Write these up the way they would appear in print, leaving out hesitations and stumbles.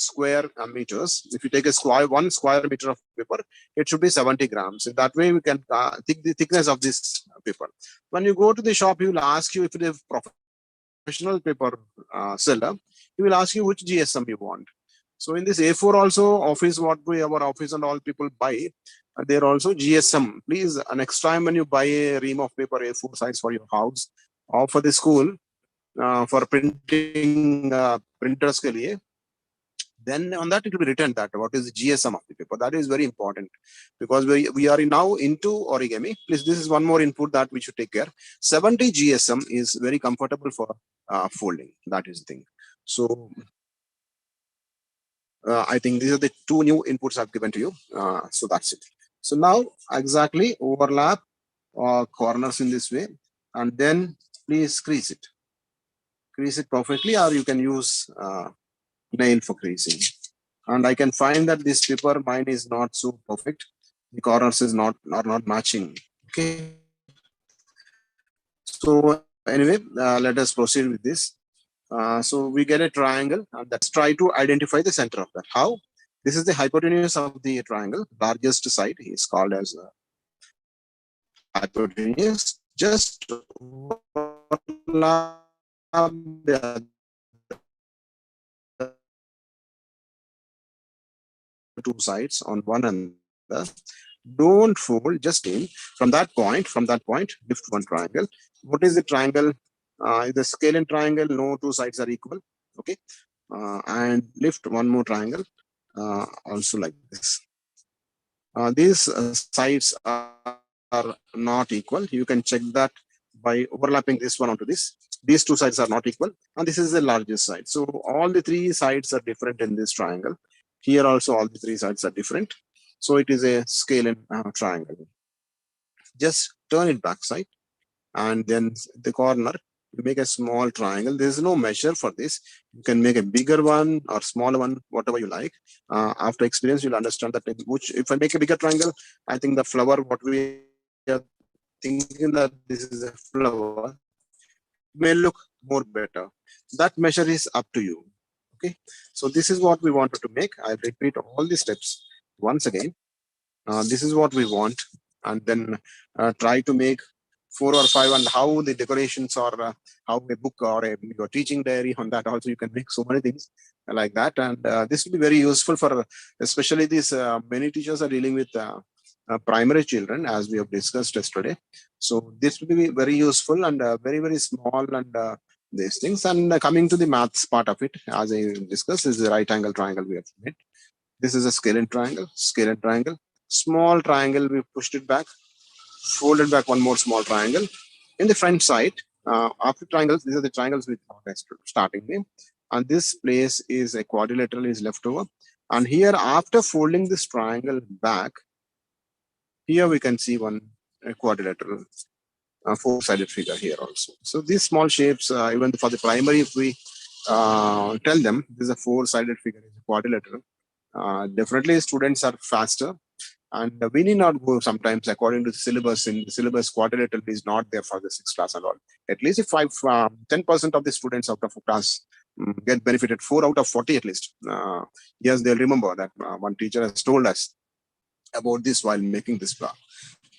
square meters. If you take a square 1 square meter of paper, it should be 70 grams. In that way, we can think the thickness of this paper. When you go to the shop, he will ask you if it is professional paper seller. He will ask you which GSM you want. So in this A4 also, office, what we, our office and all people buy, there also GSM. Please, next time when you buy a ream of paper A4 size for your house or for the school, for printing printers ke liye, then on that it will be written that what is the GSM of the paper. That is very important because we are now into origami. Please, this is one more input that we should take care. 70 GSM is very comfortable for folding. That is the thing. So I think these are the two new inputs I've given to you. So that's it. So now exactly overlap corners in this way, and then please crease it. Crease it perfectly, or you can use nail for creasing. And I can find that this paper mine is not so perfect. The corners is not matching. Okay. So anyway, let us proceed with this. So we get a triangle, and let's try to identify the center of that. How? This is the hypotenuse of the triangle. Largest side is called as hypotenuse. Just overlap the two sides on one another. Don't fold, just in from that point, lift one triangle. What is the triangle? The scalene triangle, no two sides are equal. Okay. And lift one more triangle, also like this. These sides are not equal. You can check that by overlapping this one onto this. These two sides are not equal, and this is the largest side. So all the three sides are different in this triangle. Here also all the three sides are different. So it is a scalene triangle. Just turn it backside, and then the corner, you make a small triangle. There is no measure for this. You can make a bigger one or smaller one, whatever you like. After experience, you'll understand that if I make a bigger triangle, I think the flower, what we are thinking that this is a flower, may look more better. That measure is up to you. Okay. So this is what we wanted to make. I'll repeat all the steps once again. This is what we want, and then try to make 4 or 5, and how the decorations or how a book or your teaching diary, on that also you can make so many things like that. And this will be very useful for especially these many teachers are dealing with primary children, as we have discussed yesterday. So this will be very useful and very small, and these things. And coming to the maths part of it, as I discussed, is the right angle triangle we have made. This is a scalene triangle, small triangle. We pushed it back, folded back one more small triangle. In the front side, after triangles, these are the triangles with starting name. And this place is a quadrilateral is left over. And here, after folding this triangle back, here we can see one quadrilateral, four-sided figure here also. So these small shapes, even for the primary, if we tell them this is a four-sided figure, is a quadrilateral, definitely students are faster. And we need not go sometimes according to the syllabus. In the syllabus, quadrilateral is not there for the 6th class and all. At least if 10% of the students out of a class get benefited, 4 out of 40 at least. Yes, they'll remember that one teacher has told us about this while making this block.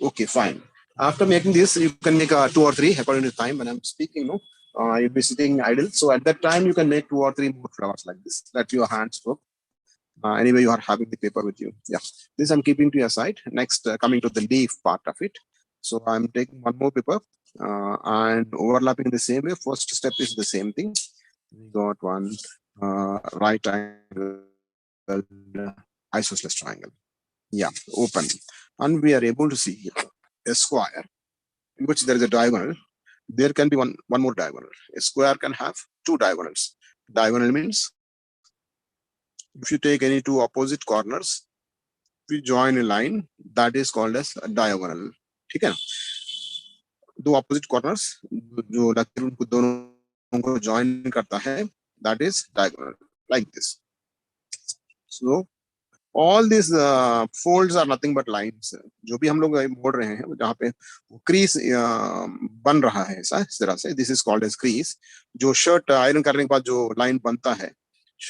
Okay, fine. After making this, you can make 2 or 3 according to time. When I'm speaking, no, you'll be sitting idle. So at that time, you can make 2 or 3 more flowers like this. Let your hands work. Anyway, you are having the paper with you. Yeah, this I'm keeping to your side. Next, coming to the leaf part of it. So I'm taking one more paper and overlapping in the same way. First step is the same thing. We got one right angle isosceles triangle. Yeah, open. And we are able to see here a square in which there is a diagonal. There can be one more diagonal. A square can have 2 diagonals. Diagonal means if you take any 2 opposite corners, we join a line, that is called as a diagonal. ठीक है ना? 2 opposite corners जो उनको दोनों को join करता है, that is diagonal, like this. So all these folds are nothing but lines. जो भी हम लोग मोड़ रहे हैं, जहाँ पे crease बन रहा है ऐसा इस तरह से, this is called as crease. जो shirt iron करने के बाद जो line बनता है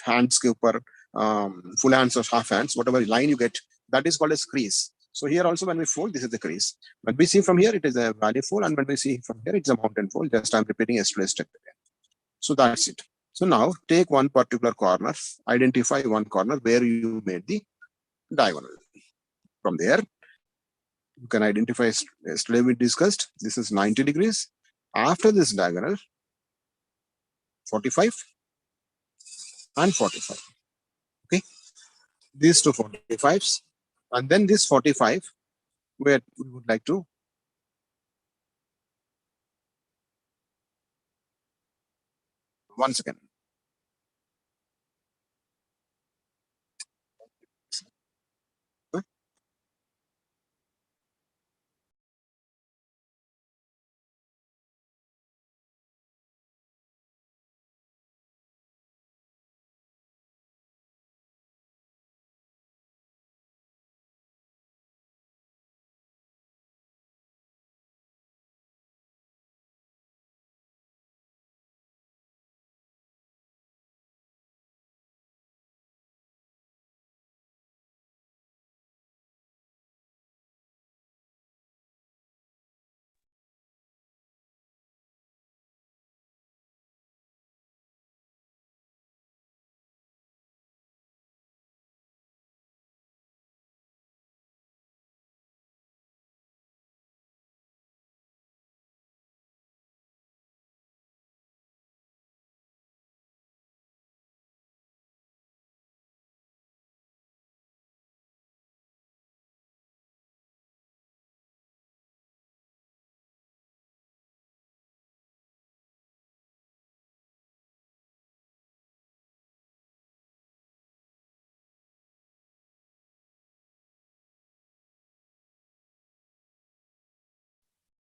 hands के ऊपर, full hands or half hands, whatever line you get, that is called as crease. So here also when we fold, this is the crease. When we see from here, it is a valley fold, and when we see from here, it's a mountain fold. Just I'm repeating yesterday's step again. So that's it. So now take one particular corner, identify one corner where you made the diagonal. From there, you can identify, yesterday we discussed, this is 90 degrees. After this diagonal, 45 and 45. Okay, these two 45s, and then this 45 where we would like to once again.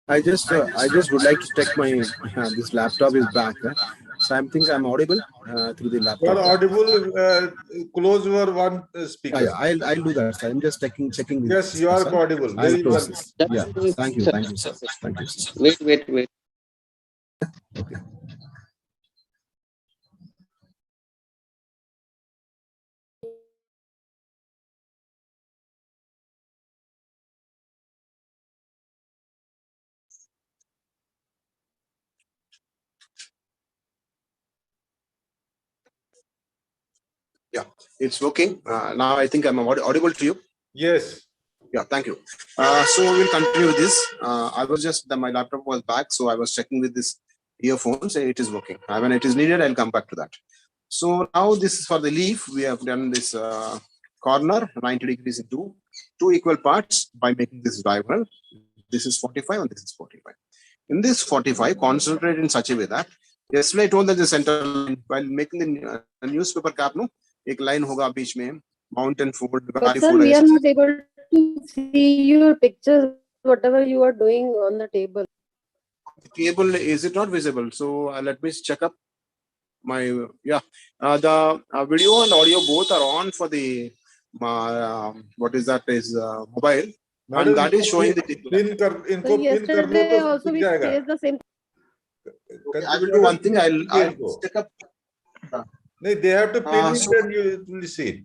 I just would like to check my this laptop is back. So I'm thinking I'm audible through the laptop. You are audible. Close your one speaker. Yeah, I'll do that. So I'm just checking. Yes, you are audible. I'll close this. Yeah. Thank you, sir. Thank you, sir. Wait. Okay. Yeah, it's working. Now I think I'm audible to you. Yes. Yeah, thank you. So we'll continue with this. I was just, my laptop was back, so I was checking with this earphones. It is working. When it is needed, I'll come back to that. So now this is for the leaf. We have done this corner 90 degrees into two equal parts by making this diagonal. This is 45 and this is 45. In this 45, concentrate in such a way that, yesterday I told that the center line, while making the newspaper cap, no, एक line होगा बीच में, mountain fold, but sir, we are not able to see your pictures, whatever you are doing on the table. The table, is it not visible? So let me check up my, yeah, the video and audio both are on for the, what is that, is mobile. Madam, and that is showing the So yesterday also we faced the same. Okay, I will do one thing. I'll check up. No, they have to pin it and you will see.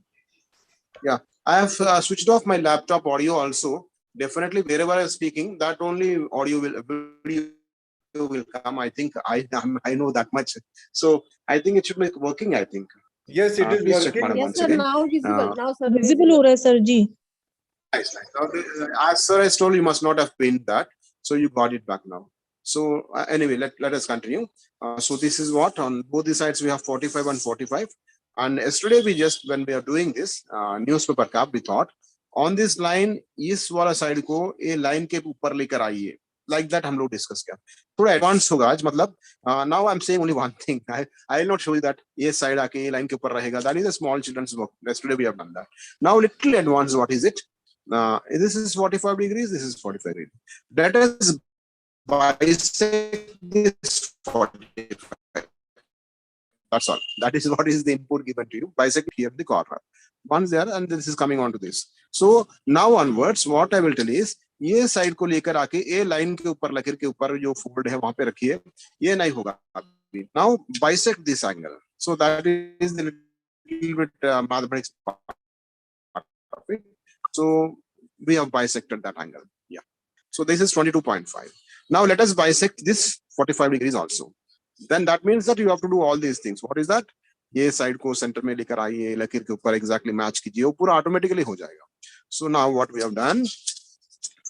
Yeah, I have switched off my laptop audio also. Definitely, wherever I'm speaking, that only audio will come. I think I know that much. So I think it should be working. I think. Yes, it is working. Yes, sir. Now visible. Now sir. Visible, sir ji. Nice. As sir has told, you must not have pinned that. So you got it back now. So anyway, let us continue. So this is what on both the sides we have 45 and 45. And yesterday we just, when we are doing this newspaper cap, we thought on this line इस वाला side को a line के ऊपर लेकर आइए. Like that हम लोग discuss किया. थोड़ा advance होगा आज मतलब. Now I'm saying only one thing. I will not show you that ये side आके a line के ऊपर रहेगा. That is a small children's work. Yesterday we have done that. Now little advanced. What is it? This is 45 degrees. This is 45 degrees. Let us bisect this 45. That's all. That is what is the input given to you. Bisect here the corner. Once there, and this is coming on to this. So now onwards, what I will tell is, ये side को लेकर आके ए line के ऊपर लकीर के ऊपर जो फोल्ड है वहां पे रखिए. ये नहीं होगा. Now bisect this angle. So that is the little bit mathematics part of it. So we have bisected that angle. Yeah. So this is 22.5. Now let us bisect this 45 degrees also. Then that means that you have to do all these things. What is that? ये side को center में लेकर आइए, लकीर के ऊपर exactly match कीजिए, वो पूरा automatically हो जाएगा. So now what we have done,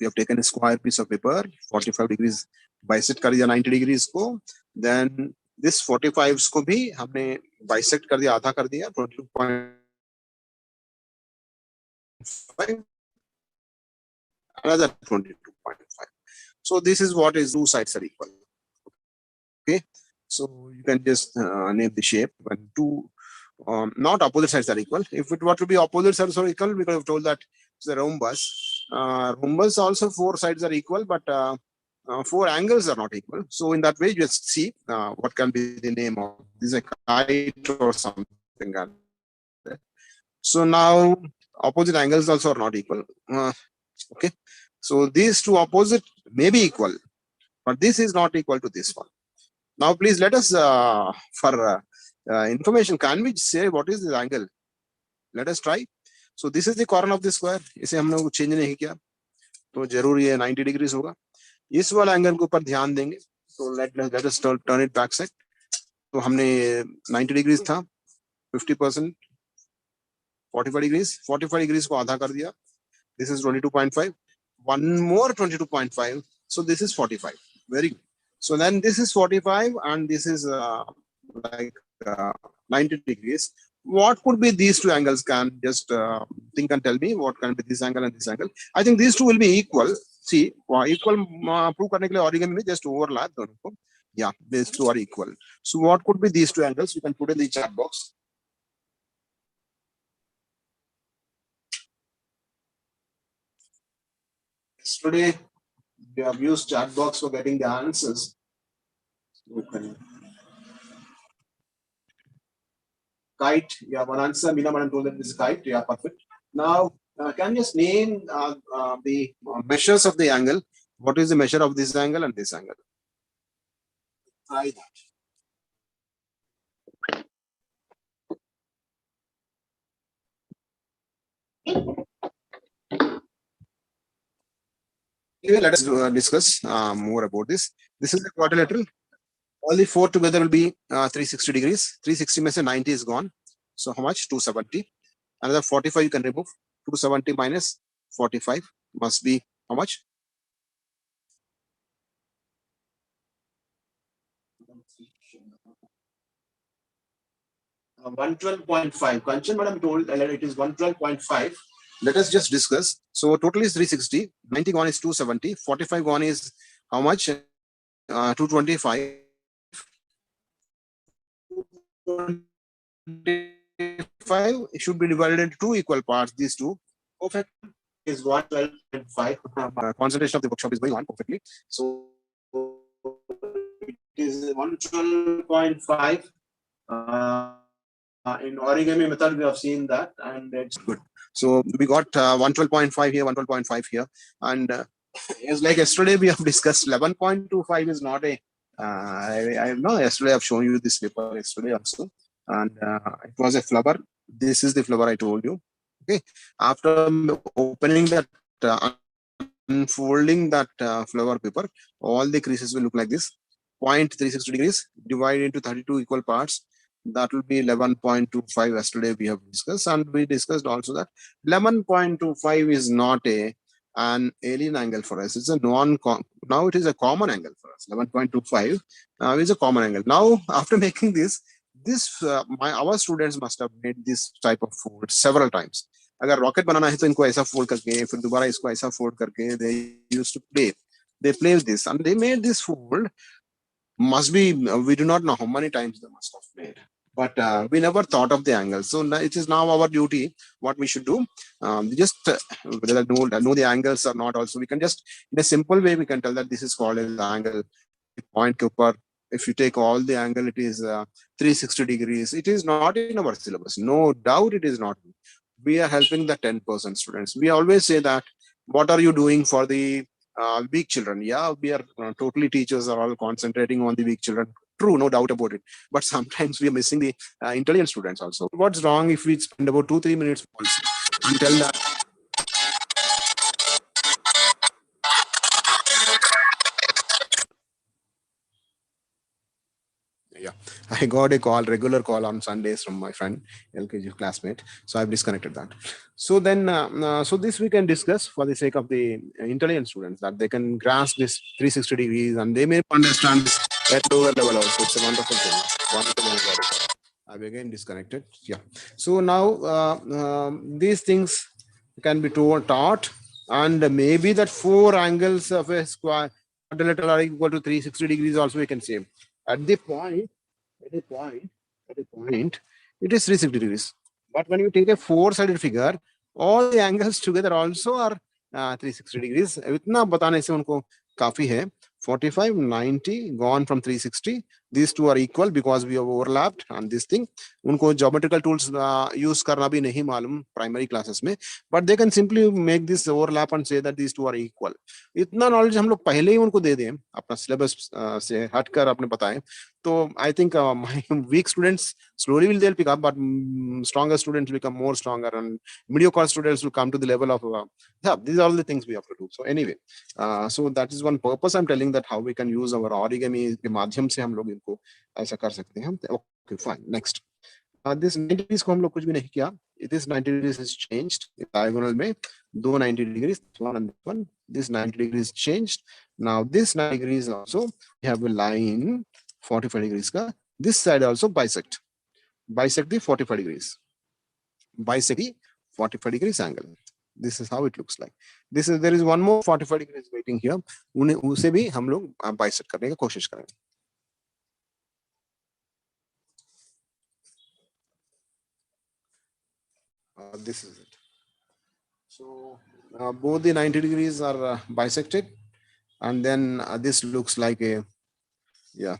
we have taken a square piece of paper, 45 degrees bisect कर दिया 90 degrees को, then this 45 को भी हमने bisect कर दिया, आधा कर दिया 22.5, another 22.5. So this is what is two sides are equal. Okay, so you can just name the shape when two not opposite sides are equal. If it were to be opposite sides are equal, we could have told that it's a rhombus. Rhombus also four sides are equal, but four angles are not equal. So in that way, just see what can be the name of this, a kite or something. So now opposite angles also are not equal. Okay, so these two opposite may be equal, but this is not equal to this one. Now please let us for information, can we say what is this angle? Let us try. So this is the corner of the square. इसे हमने change नहीं किया, तो जरूर ये 90 degrees होगा. इस वाला एंगल के ऊपर ध्यान देंगे. So let us turn it back side. तो हमने 90 degrees था, 50%, 45 degrees. 45 degrees को आधा कर दिया. This is 22.5. One more 22.5. So this is 45. Very good. So then this is 45 and this is like 90 degrees. What could be these two angles? Can just think and tell me what can be this angle and this angle. I think these two will be equal. See, equal prove करने के लिए origami में just overlap दोनों को. Yeah, these two are equal. So what could be these two angles? You can put in the chat box. Yesterday we have used chat box for getting the answers. Okay. Kite, yeah, one answer. Meena Madam told that this is kite. Yeah, perfect. Now, can you just name the measures of the angle? What is the measure of this angle and this angle? Try that. Anyway, let us discuss more about this. This is the quadrilateral. All the four together will be 360 degrees. 360 means 90 is gone. So how much? 270. Another 45 you can remove. 270 minus 45 must be how much? 112.5. Kanchan madam told it is 112.5. Let us just discuss. So total is 360. 90 gone is 270. 45 gone is how much? 225. 25 should be divided into two equal parts. These two. Perfect is 112.5. Concentration of the workshop is going on perfectly. So it is 112.5. In origami method, we have seen that, and it's good. So we got 112.5 here, 112.5 here, and it's like yesterday we have discussed 11.25 is not a. I know yesterday I've shown you this paper yesterday also, and it was a flower. This is the flower I told you. Okay, after opening that, unfolding that flower paper, all the creases will look like this. 0.360 degrees divided into 32 equal parts. That will be 11.25. Yesterday we have discussed, and we discussed also that 11.25 is not an alien angle for us. It's a now it is a common angle for us. 11.25 is a common angle. Now after making this our students must have made this type of fold several times. अगर rocket बनाना है तो इनको ऐसा fold करके फिर दोबारा इसको ऐसा fold करके they used to play. They play with this and they made this fold. Must be, we do not know how many times they must have made, but we never thought of the angle. So it is now our duty. What we should do, just whether know the angles or not. Also, we can just in a simple way we can tell that this is called as the angle. Point Cooper. If you take all the angle, it is 360 degrees. It is not in our syllabus. No doubt, it is not. We are helping the 10% students. We always say that. What are you doing for the weak children? Yeah, we are totally teachers are all concentrating on the weak children. True, no doubt about it. But sometimes we are missing the intelligent students also. What's wrong if we spend about 2-3 minutes also and tell that? Yeah, I got a call, regular call on Sundays from my friend, LKG classmate. So I've disconnected that. So then, so this we can discuss for the sake of the intelligent students, that they can grasp this 360 degrees and they may understand this at lower level also. It's a wonderful thing. Wonderful, wonderful. I've again disconnected. Yeah. So now these things can be taught, and maybe that 4 angles of a square quadrilateral are equal to 360 degrees also we can say. At the point, at a point, at a point, it is 360 degrees. But when you take a 4-sided figure, all the angles together also are 360 degrees. इतना बताने से उनको काफी है. 45, 90 gone from 360. These two are equal because we have overlapped, and this thing उनको geometrical tools use करना भी नहीं मालूम primary classes में, but they can simply make this overlap and say that these two are equal. इतना knowledge हम लोग पहले ही उनको दे दें अपना syllabus से हटकर अपने बताएं, तो I think my weak students slowly will they'll pick up, but stronger students become more stronger, and mediocre students will come to the level of yeah, these are all the things we have to do. So anyway, so that is one purpose I'm telling, that how we can use our origami के माध्यम से हम लोग इनको ऐसा कर सकते हैं. Okay, fine. Next, this 90 degrees को हम लोग कुछ भी नहीं किया. This 90 degrees is changed. Diagonal में दो 90 degrees, one and one. This 90 degrees changed. Now this 90 degrees also we have a line 45 degrees का. This side also bisect the 45 degrees. Bisect the 45 degrees angle. This is how it looks like. There is one more 45 degrees waiting here. उसे भी हम लोग bisect करने की कोशिश करेंगे. This is it. So both the 90 degrees are bisected, and then this looks like a, yeah.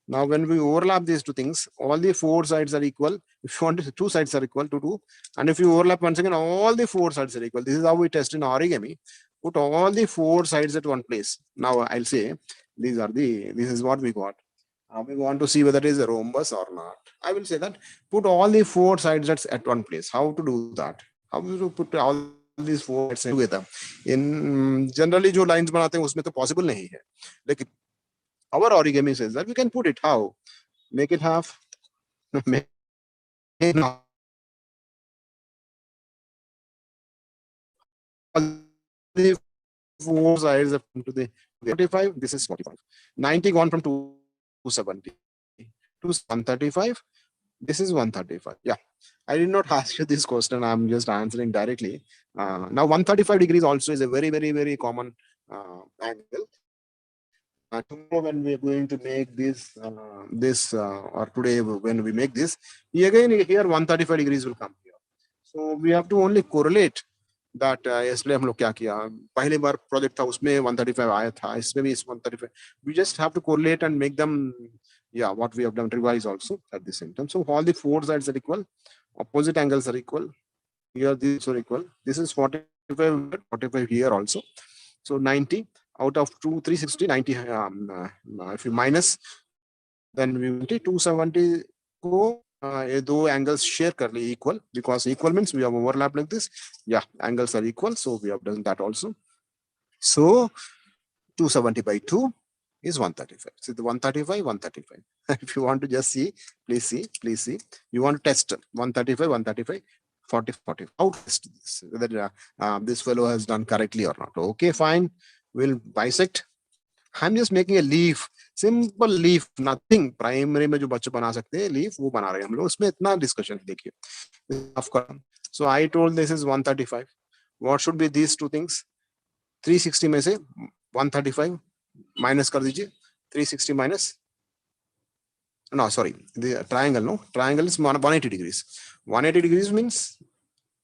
Now when we overlap these two things, all the 4 sides are equal. If you want 2 sides are equal to 2, and if you overlap once again, all the 4 sides are equal. This is how we test in origami. Put all the 4 sides at one place. Now I'll say this is what we got. We want to see whether it is a rhombus or not. I will say that put all the 4 sides at one place. How to do that? How to put all these 4 sides together? In generally जो lines बनाते हैं उसमें तो possible नहीं है. लेकिन our origami says that we can put it. How? Make it half. Make it half. The 4 sides up to the 45. This is 45. 90 gone from 270 to 135. This is 135. Yeah, I did not ask you this question. I'm just answering directly. Now 135 degrees also is a very, very, very common angle. Tomorrow when we are going to make this, or today when we make this, again here 135 degrees will come here. So we have to only correlate that. इसलिए हम लोग क्या किया, पहले बार project था उसमें 135 आया था, इसमें भी 135. We just have to correlate and make them, yeah, what we have done, revise also at the same time. So all the 4 sides are equal, opposite angles are equal. Here these are equal. This is 45, 45 here also. So 90 out of 360, 90. If you minus, then we will 270 को ये दो angles share कर लिए equal, because equal means we have overlap like this. Yeah, angles are equal, so we have done that also. So 270 by 2 is 135. So the 135, 135. If you want to just see, please see, please see. You want to test 135, 135, 40, 40. How to test this, whether this fellow has done correctly or not. Okay, fine. We'll bisect. I'm just making a leaf, simple leaf, nothing. Primary में जो बच्चे बना सकते हैं leaf वो बना रहे हैं हम लोग, उसमें इतना discussion देखिए. So I told this is 135. What should be these two things? 360 में से 135 minus कर दीजिए. 360 minus. No, sorry. The triangle, no. Triangle is 180 degrees. 180 degrees means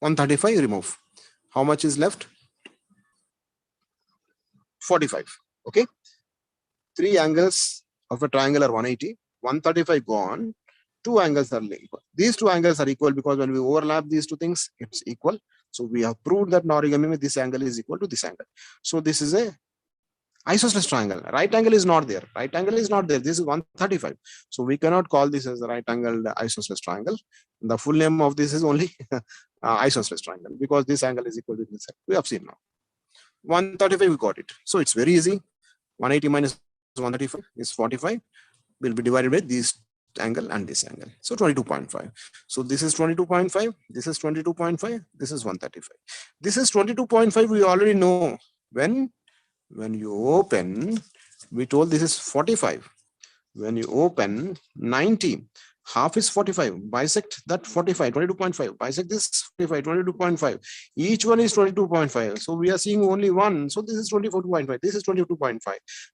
135 remove. How much is left? 45. Okay. 3 angles of a triangle are 180. 135 gone. 2 angles are equal. These 2 angles are equal because when we overlap these two things, it's equal. So we have proved that in origami this angle is equal to this angle. So this is a Isosceles triangle. Right angle is not there. Right angle is not there. This is 135. So we cannot call this as the right angled isosceles triangle. The full name of this is only isosceles triangle because this angle is equal to this. We have seen now. 135, we got it. So it's very easy. 180 minus 135 is 45. Will be divided by this angle and this angle. So 22.5. So this is 22.5. This is 22.5. This is 135. This is 22.5. We already know when you open, we told this is 45. When you open 90, half is 45. Bisect that 45, 22.5. Bisect this 45, 22.5. Each one is 22.5. So we are seeing only one. So this is 24.5. This is 22.5.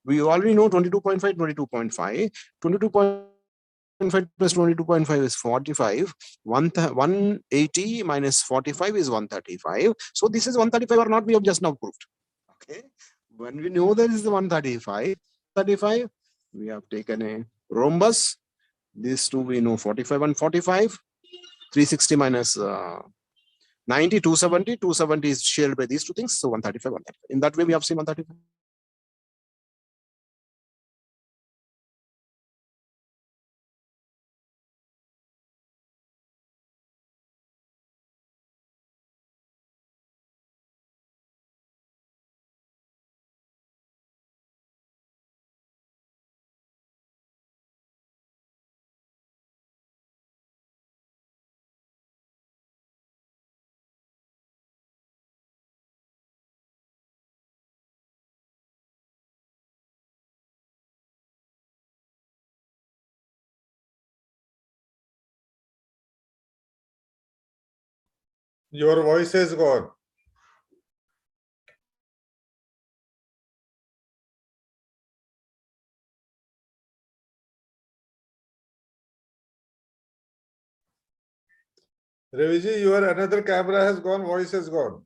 We already know 22.5, 22.5. 22.5 plus 22.5 is 45. 180 minus 45 is 135. So this is 135 or not, we have just now proved. Okay. When we know that is the 135, we have taken a rhombus. These two we know 45 and 45. 360 minus 90, 270. 270 is shared by these two things. So 135, 135. In that way, we have seen 135. Your voice has gone. Raviji, your another camera has gone, voice has gone.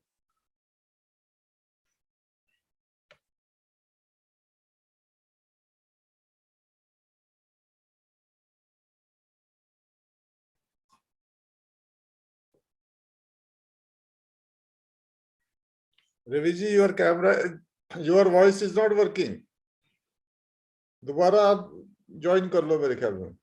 Raviji, your camera, your voice is not working. दोबारा आप join कर लो मेरे ख्याल में.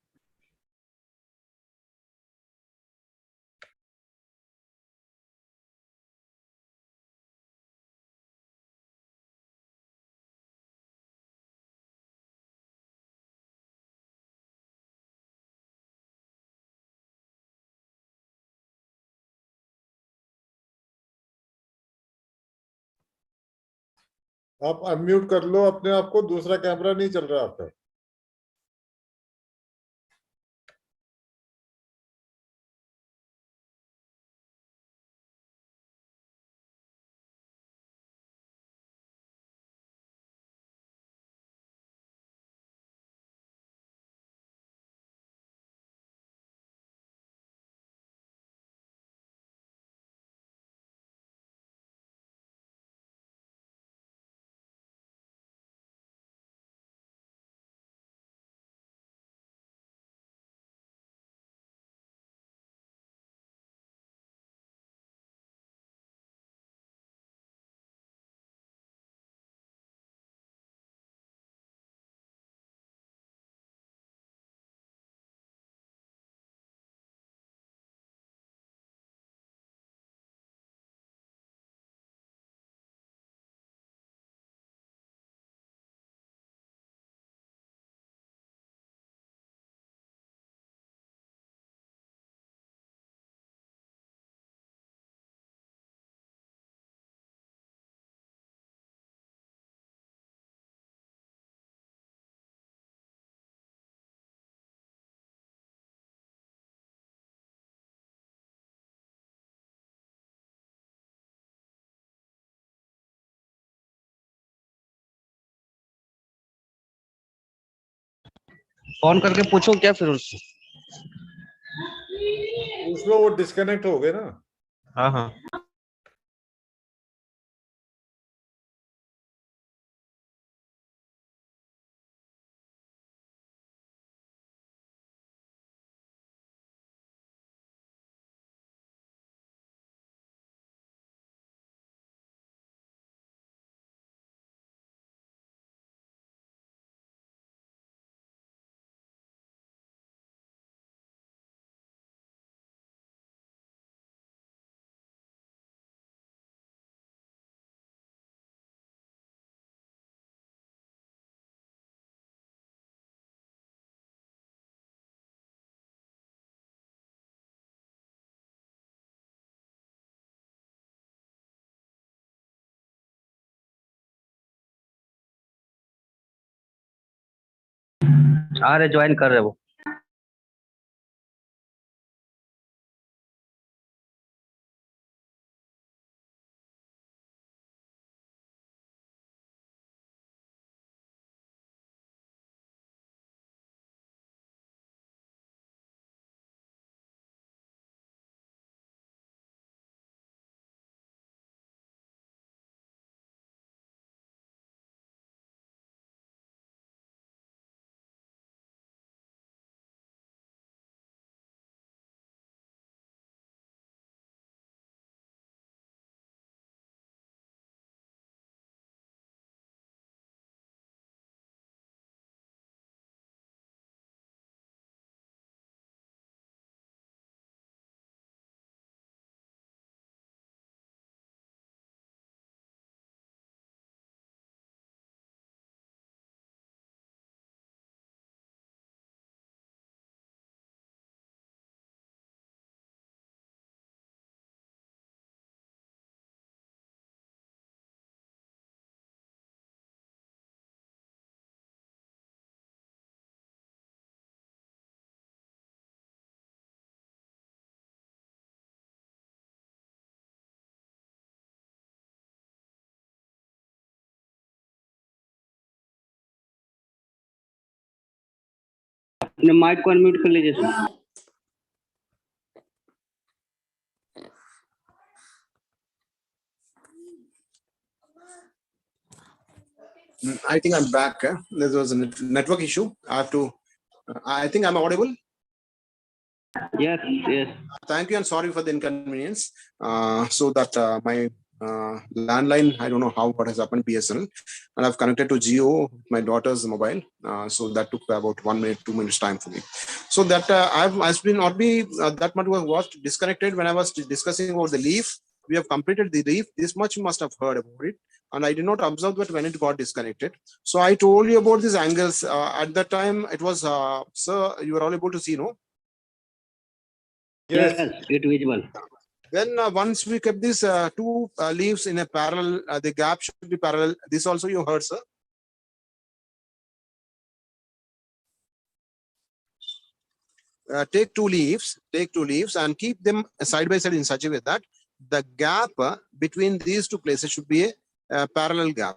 आप unmute कर लो अपने आप को, दूसरा कैमरा नहीं चल रहा आपका. फोन करके पूछो क्या फिर उससे. पूछ लो, वो डिस्कनेक्ट हो गए ना. हाँ हाँ. आ रहे ज्वाइन कर रहे वो. अपने माइक को अनम्यूट कर लीजिए sir. I think I'm back. There was a network issue. I have to. I think I'm audible. Yes, yes. Thank you and sorry for the inconvenience. So that my landline, I don't know how what has happened, BSNL, and I've connected to Geo, my daughter's mobile. So that took about 1 minute, 2 minutes time for me. So that I've been not be that much was disconnected when I was discussing about the leaf. We have completed the leaf. This much you must have heard about it. And I did not observe that when it got disconnected. So I told you about these angles. At that time, it was, sir, you were all able to see, no? Yes, it visible. Then once we kept these two leaves in a parallel, the gap should be parallel. This also you heard, sir. Take two leaves and keep them side by side in such a way that the gap between these two places should be a parallel gap.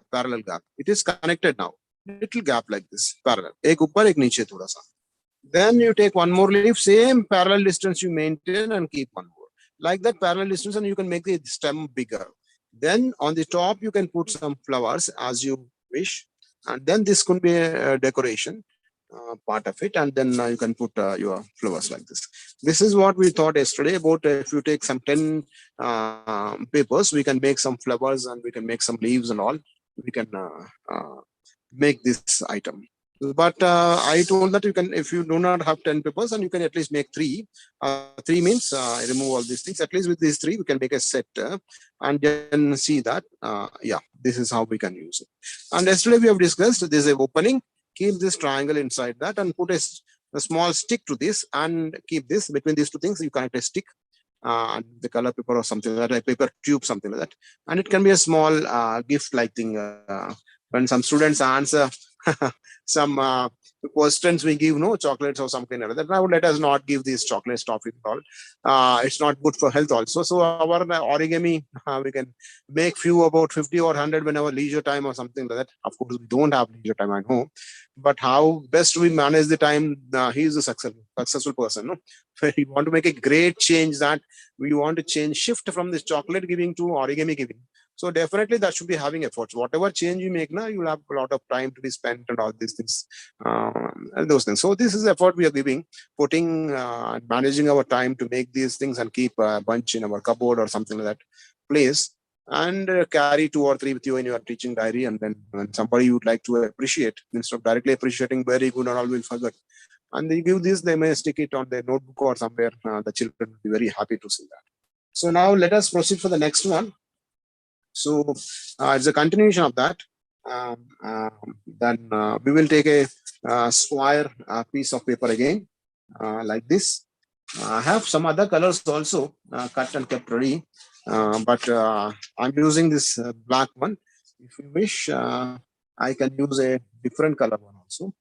It is connected now. Little gap like this, parallel. Ek upar, ek niche thoda sa. Then you take one more leaf, same parallel distance you maintain and keep one more. Like that parallel distance, and you can make the stem bigger. Then on the top, you can put some flowers as you wish. And then this could be a decoration part of it. And then you can put your flowers like this. This is what we thought yesterday about if you take some 10 papers, we can make some flowers and we can make some leaves and all. We can make this item. But I told that you can, if you do not have 10 papers, and you can at least make 3. 3 means remove all these things. At least with these 3, we can make a set and then see that, yeah, this is how we can use it. And yesterday we have discussed this is an opening. Keep this triangle inside that and put a small stick to this and keep this between these two things. You connect a stick and the color paper or something like that, a paper tube, something like that. And it can be a small gift like thing. When some students answer some questions, we give no chocolates or something like that. Now let us not give these chocolates, toffee at all. It's not good for health also. So our origami, we can make few about 50 or 100 whenever leisure time or something like that. Of course, we don't have leisure time at home, but how best we manage the time, he is a successful person. No? We want to make a great change, that we want to shift from this chocolate giving to origami giving. So definitely that should be having efforts. Whatever change you make now, you'll have a lot of time to be spent and all these things, and those things. So this is effort we are giving, putting, managing our time to make these things and keep a bunch in our cupboard or something like that place, and carry 2 or 3 with you in your teaching diary. And then when somebody you would like to appreciate, instead of directly appreciating, very good and all will forget. And they give this, they may stick it on their notebook or somewhere. The children will be very happy to see that. So now let us proceed for the next one. So it's a continuation of that. Then we will take a square piece of paper again, like this. I have some other colors also cut and kept ready, but I'm using this black one. If you wish, I can use a different color one also.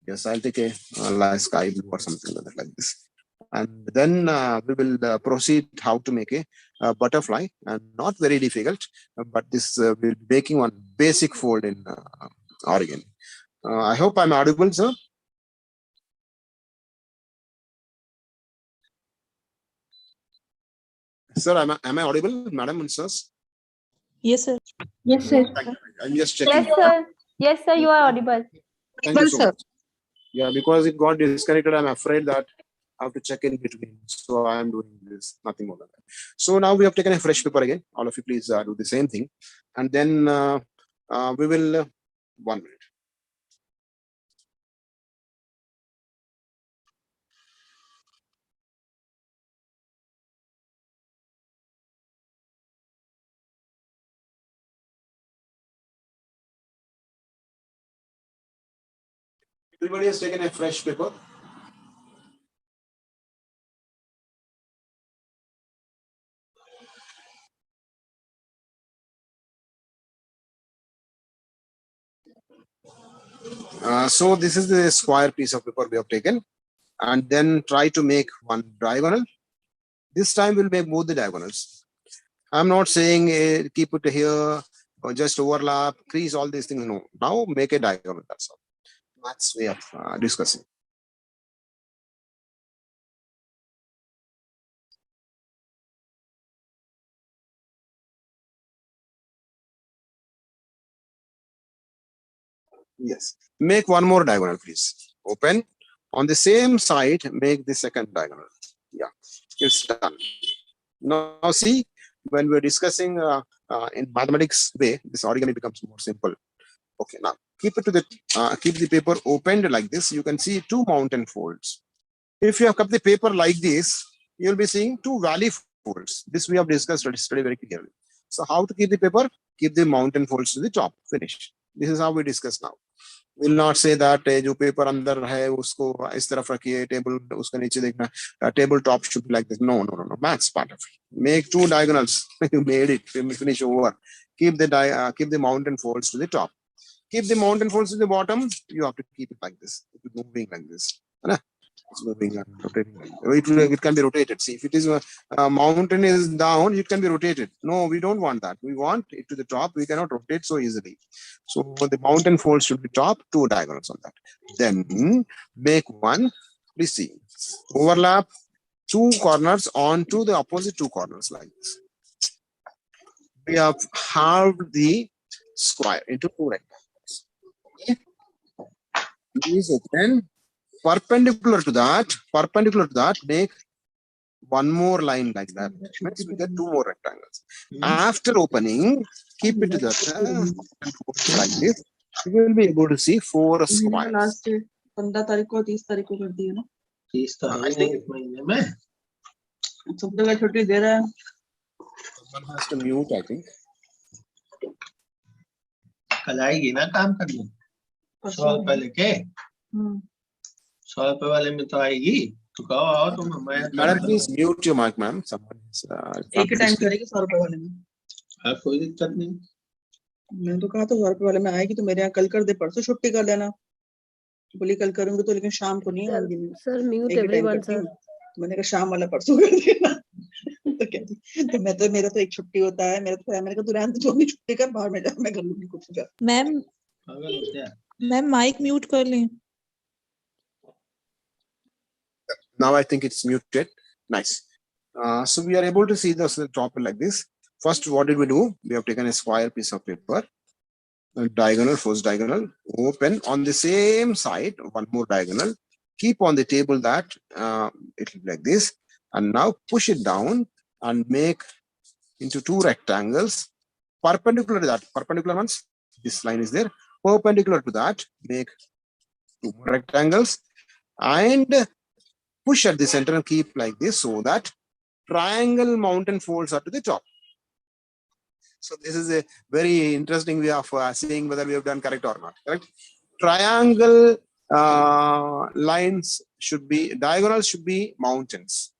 Yes, I'll take a like sky blue or something like this. And then we will proceed how to make a butterfly, and not very difficult, but this will be making one basic fold in origami. I hope I'm audible, sir. Sir, am I audible, madam and sirs? Yes, sir. Yes, sir. Thank you. I'm just checking. Yes, sir. Yes, sir, you are audible. Thank you so much. Yeah, because it got disconnected, I'm afraid that I have to check in between. So I am doing this, nothing more than that. So now we have taken a fresh paper again. All of you please do the same thing. And then we will, 1 minute. Everybody has taken a fresh paper. So this is the square piece of paper we have taken, and then try to make one diagonal. This time we'll make both the diagonals. I'm not saying keep it here or just overlap, crease, all these things. No, now make a diagonal. That's all. That's way of discussing. Yes. Make one more diagonal, please. Open. On the same side, make the second diagonal. Yeah, it's done. Now see, when we're discussing in mathematics way, this origami becomes more simple. Okay, now keep it to the keep the paper opened like this. You can see two mountain folds. If you have kept the paper like this, you'll be seeing two valley folds. This we have discussed yesterday very clearly. So how to keep the paper? Keep the mountain folds to the top. Finish. This is how we discuss now. Will not say that जो paper अंदर है उसको इस तरफ रखिए, table उसका नीचे देखना, table top should be like this. No. Maths part of it. Make two diagonals. You made it. Finish over. Keep the mountain folds to the top. Keep the mountain folds to the bottom. You have to keep it like this. It is moving like this. It's moving and rotating. It can be rotated. See, if it is a mountain is down, it can be rotated. No, we don't want that. We want it to the top. We cannot rotate so easily. So the mountain folds should be top, two diagonals on that. Then make one. Please see. Overlap two corners onto the opposite two corners like this. We have halved the square into two rectangles. Okay. Please open. Perpendicular to that, make one more line like that. Means we get two more rectangles. After opening, keep it to that like this. You will be able to see four squares. Last 15 तारीख को 30 तारीख को कर दी है ना 30 तारीख एक महीने में सब जगह छुट्टी दे रहा है One has to mute, I think. कल आएगी ना काम करने 100 रुपए लेके 100 रुपए वाले में तो आएगी तो कहो आओ तुम Madam, please mute your mic, ma'am. Someone is एक ही टाइम करेगी 100 रुपए वाले में कोई दिक्कत नहीं मैं तो कहा था 100 रुपए वाले में आएगी तो मेरे यहाँ कल कर दे परसों छुट्टी कर लेना बोली कल करूंगी तो लेकिन शाम को नहीं आऊंगी मैं Sir, mute एक ही टाइम everyone, करती sir. हूँ तो मैंने कहा शाम वाला परसों कर देना तो कहती तो मैं तो मेरा तो एक छुट्टी होता है मेरा तो मैंने कहा तू रहने दे छुट्टी कर बाहर में जा मैं कर लूंगी कुछ का मैम पागल हो क्या मैम माइक म्यूट कर लें Now I think it's muted. Nice. So we are able to see the top like this. First, what did we do? We have taken a square piece of paper, a diagonal, first diagonal, open on the same side, one more diagonal, keep on the table that it will be like this, and now push it down and make into two rectangles perpendicular to that. Perpendicular ones, this line is there. Perpendicular to that, make two more rectangles and push at the center and keep like this so that triangle mountain folds are to the top. So this is a very interesting way of seeing whether we have done correct or not. Correct? Triangle lines should be, diagonals should be mountains.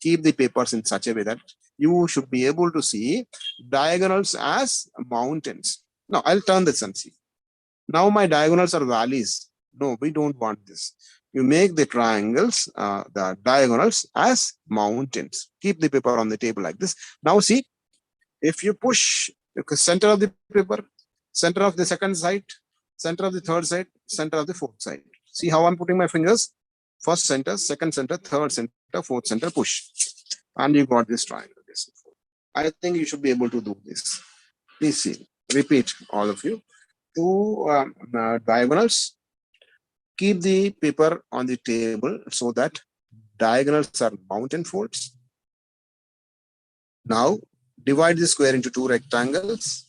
Keep the papers in such a way that you should be able to see diagonals as mountains. Now I'll turn this and see. Now my diagonals are valleys. No, we don't want this. You make the triangles, the diagonals as mountains. Keep the paper on the table like this. Now see, if you push the center of the paper, center of the second side, center of the third side, center of the fourth side. See how I'm putting my fingers? First center, second center, third center, fourth center, push. And you got this triangle. I think you should be able to do this. Please see, repeat all of you. Two diagonals. Keep the paper on the table so that diagonals are mountain folds. Now divide the square into two rectangles.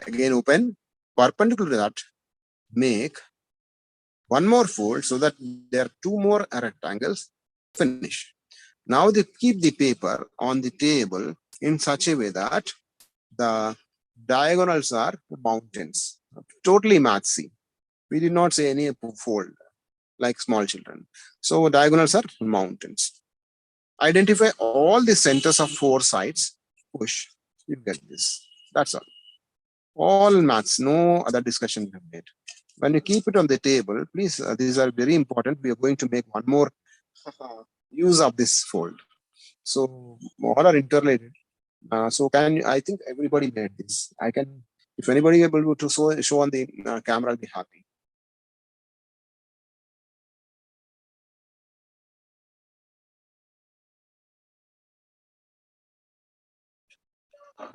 Again open, perpendicular to that, make one more fold so that there are two more rectangles. Finish. Now they keep the paper on the table in such a way that the diagonals are mountains. Totally mathsy. We did not say any fold like small children. So diagonals are mountains. Identify all the centers of four sides. Push. You get this. That's all. All maths. No other discussion we have made. When you keep it on the table, please, these are very important. We are going to make one more use of this fold. So all are interrelated. So I think everybody made this. I can, if anybody able to show on the camera, I'll be happy.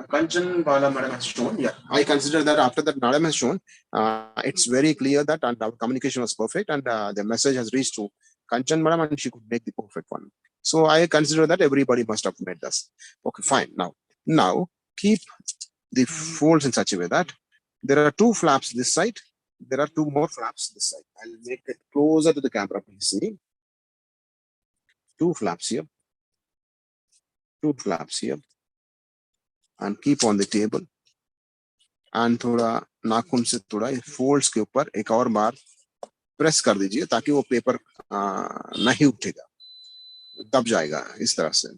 Kanchan Bala Madam has shown. Yeah, I consider that after that Madam has shown, it's very clear that and our communication was perfect and the message has reached to Kanchan Madam and she could make the perfect one. So I consider that everybody must have made this. Okay, fine. Now keep the folds in such a way that there are two flaps this side. There are two more flaps this side. I'll make it closer to the camera, please see. Two flaps here. Two flaps here. And keep on the table. And थोड़ा नाखून से थोड़ा folds के ऊपर एक और बार press कर दीजिए ताकि वो पेपर नहीं उठेगा, दब जाएगा इस तरह से.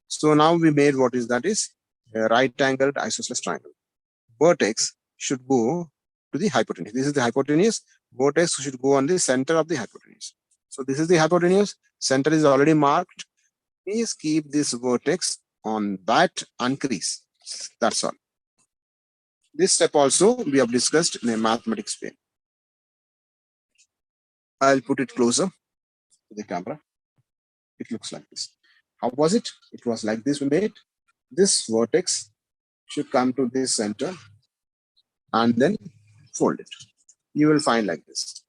So now we made what is that is a right-angled isosceles triangle. Vertex should go to the hypotenuse. This is the hypotenuse. Vertex should go on the center of the hypotenuse. So this is the hypotenuse. Center is already marked. Please keep this vertex on that uncrease. That's all. This step also we have discussed in a mathematics way. I'll put it closer to the camera. It looks like this. How was it? It was like this we made. This vertex should come to this center and then fold it. You will find like this.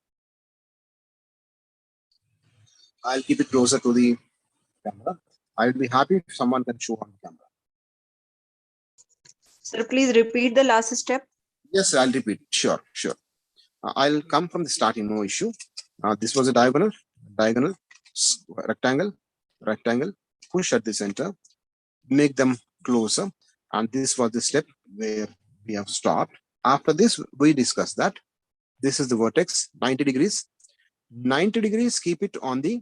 I'll keep it closer to the camera. I'll be happy if someone can show on camera. Sir, please repeat the last step. Yes, I'll repeat. Sure. I'll come from the starting, no issue. This was a diagonal, rectangle, push at the center, make them closer. And this was the step where we have stopped. After this, we discussed that this is the vertex, 90 degrees. 90 degrees, keep it on the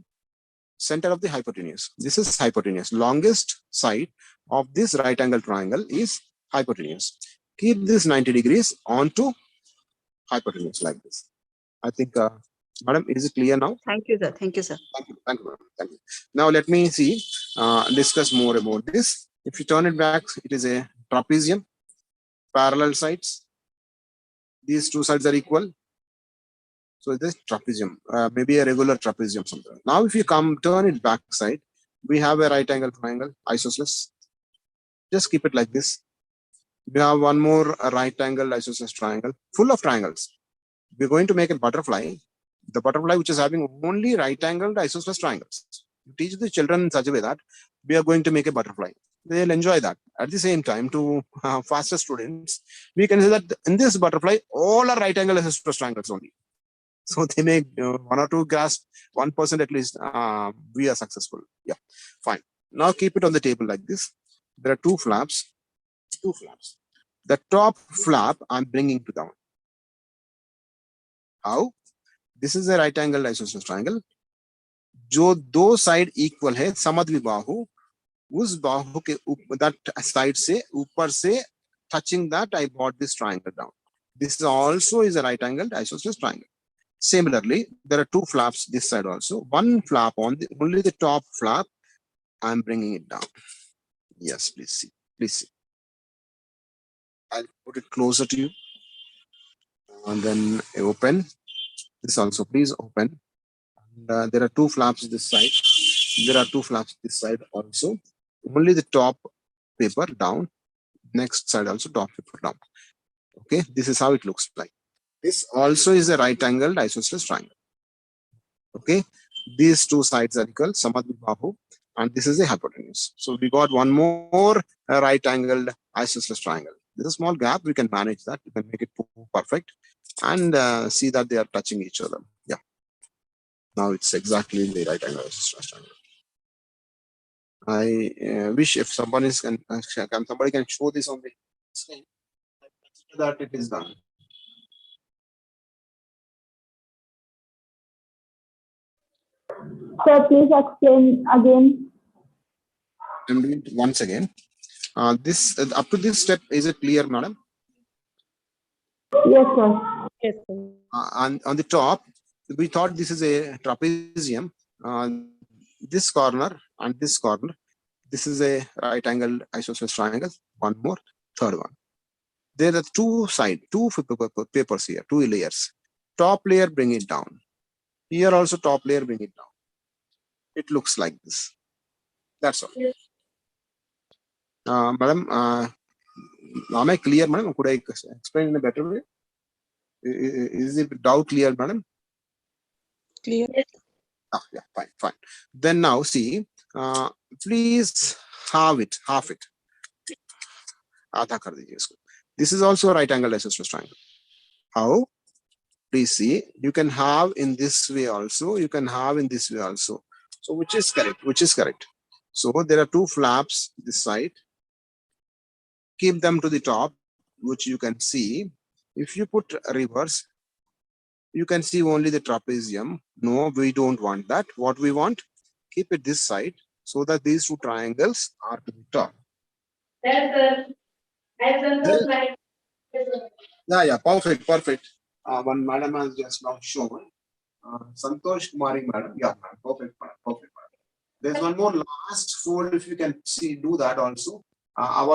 center of the hypotenuse. This is hypotenuse. Longest side of this right angle triangle is hypotenuse. Keep this 90 degrees onto hypotenuse like this. I think, Madam, is it clear now? Thank you, sir. Thank you, sir. Thank you. Now let me see, discuss more about this. If you turn it back, it is a trapezium, parallel sides. These two sides are equal. So this trapezium, maybe a regular trapezium something. Now if you turn it back side, we have a right angle triangle, isosceles. Just keep it like this. We have one more right angle isosceles triangle, full of triangles. We're going to make a butterfly. The butterfly which is having only right angled isosceles triangles. You teach the children in such a way that we are going to make a butterfly. They'll enjoy that. At the same time, to faster students, we can say that in this butterfly, all are right angle isosceles triangles only. So they make one or two grasp 1% at least. We are successful. Yeah, fine. Now keep it on the table like this. There are two flaps. The top flap I'm bringing to down. How? This is a right angle isosceles triangle. जो दो side equal है समद्विबाहु, उस बाहु के that side से ऊपर से touching that I brought this triangle down. This also is a right angled isosceles triangle. Similarly, there are two flaps this side also. One flap on only the top flap. I'm bringing it down. Yes, please see. Please see. I'll put it closer to you. And then open. This also, please open. And, there are two flaps this side. There are two flaps this side also. Only the top paper down. Next side also top paper down. Okay, this is how it looks like. This also is a right angled isosceles triangle. Okay, these two sides are equal, Samadvibahu, and this is a hypotenuse. So we got one more right angled isosceles triangle. There's a small gap, we can manage that, we can make it perfect and see that they are touching each other. Yeah. Now it's exactly the right angle isosceles triangle. I wish if somebody can show this on the screen, that it is done. Sir, please explain again. I'm doing it once again. This up to this step, is it clear, madam? Yes, sir. Yes, sir. On the top, we thought this is a trapezium. This corner and this corner, this is a right angle isosceles triangle. One more, third one. There are two papers here, two layers. Top layer, bring it down. Here also top layer, bring it down. It looks like this. That's all. Madam, am I clear, madam? Could I explain in a better way? Is it doubt clear, madam? Clear. Yeah, fine. Then now see, please half it. Aadha kar dijiye isko. This is also a right angle isosceles triangle. How? Please see, you can have in this way also, you can have in this way also. So which is correct? Which is correct? So there are two flaps this side. Keep them to the top, which you can see. If you put reverse, you can see only the trapezium. No, we don't want that. What we want, keep it this side so that these two triangles are to the top. Yeah, perfect. One madam has just now shown. Santosh Kumari madam. Yeah, perfect. There's one more last fold. If you can see, do that also.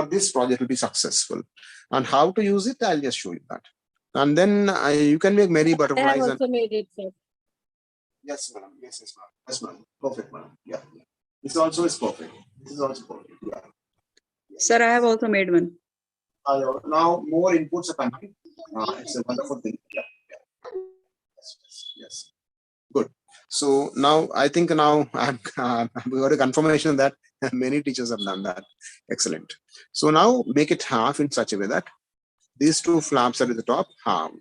This project will be successful. And how to use it, I'll just show you that. And then you can make many I butterflies. have also made it, sir. Yes, madam. Yes, madam. Perfect, madam. Yeah. This also is perfect. This is also perfect. Yeah. Sir, I have also made one. Now more inputs are coming. It's a wonderful thing. Yeah. Yes. Good. So now I think now we got a confirmation that many teachers have done that. Excellent. So now make it half in such a way that these two flaps are at the top, halved.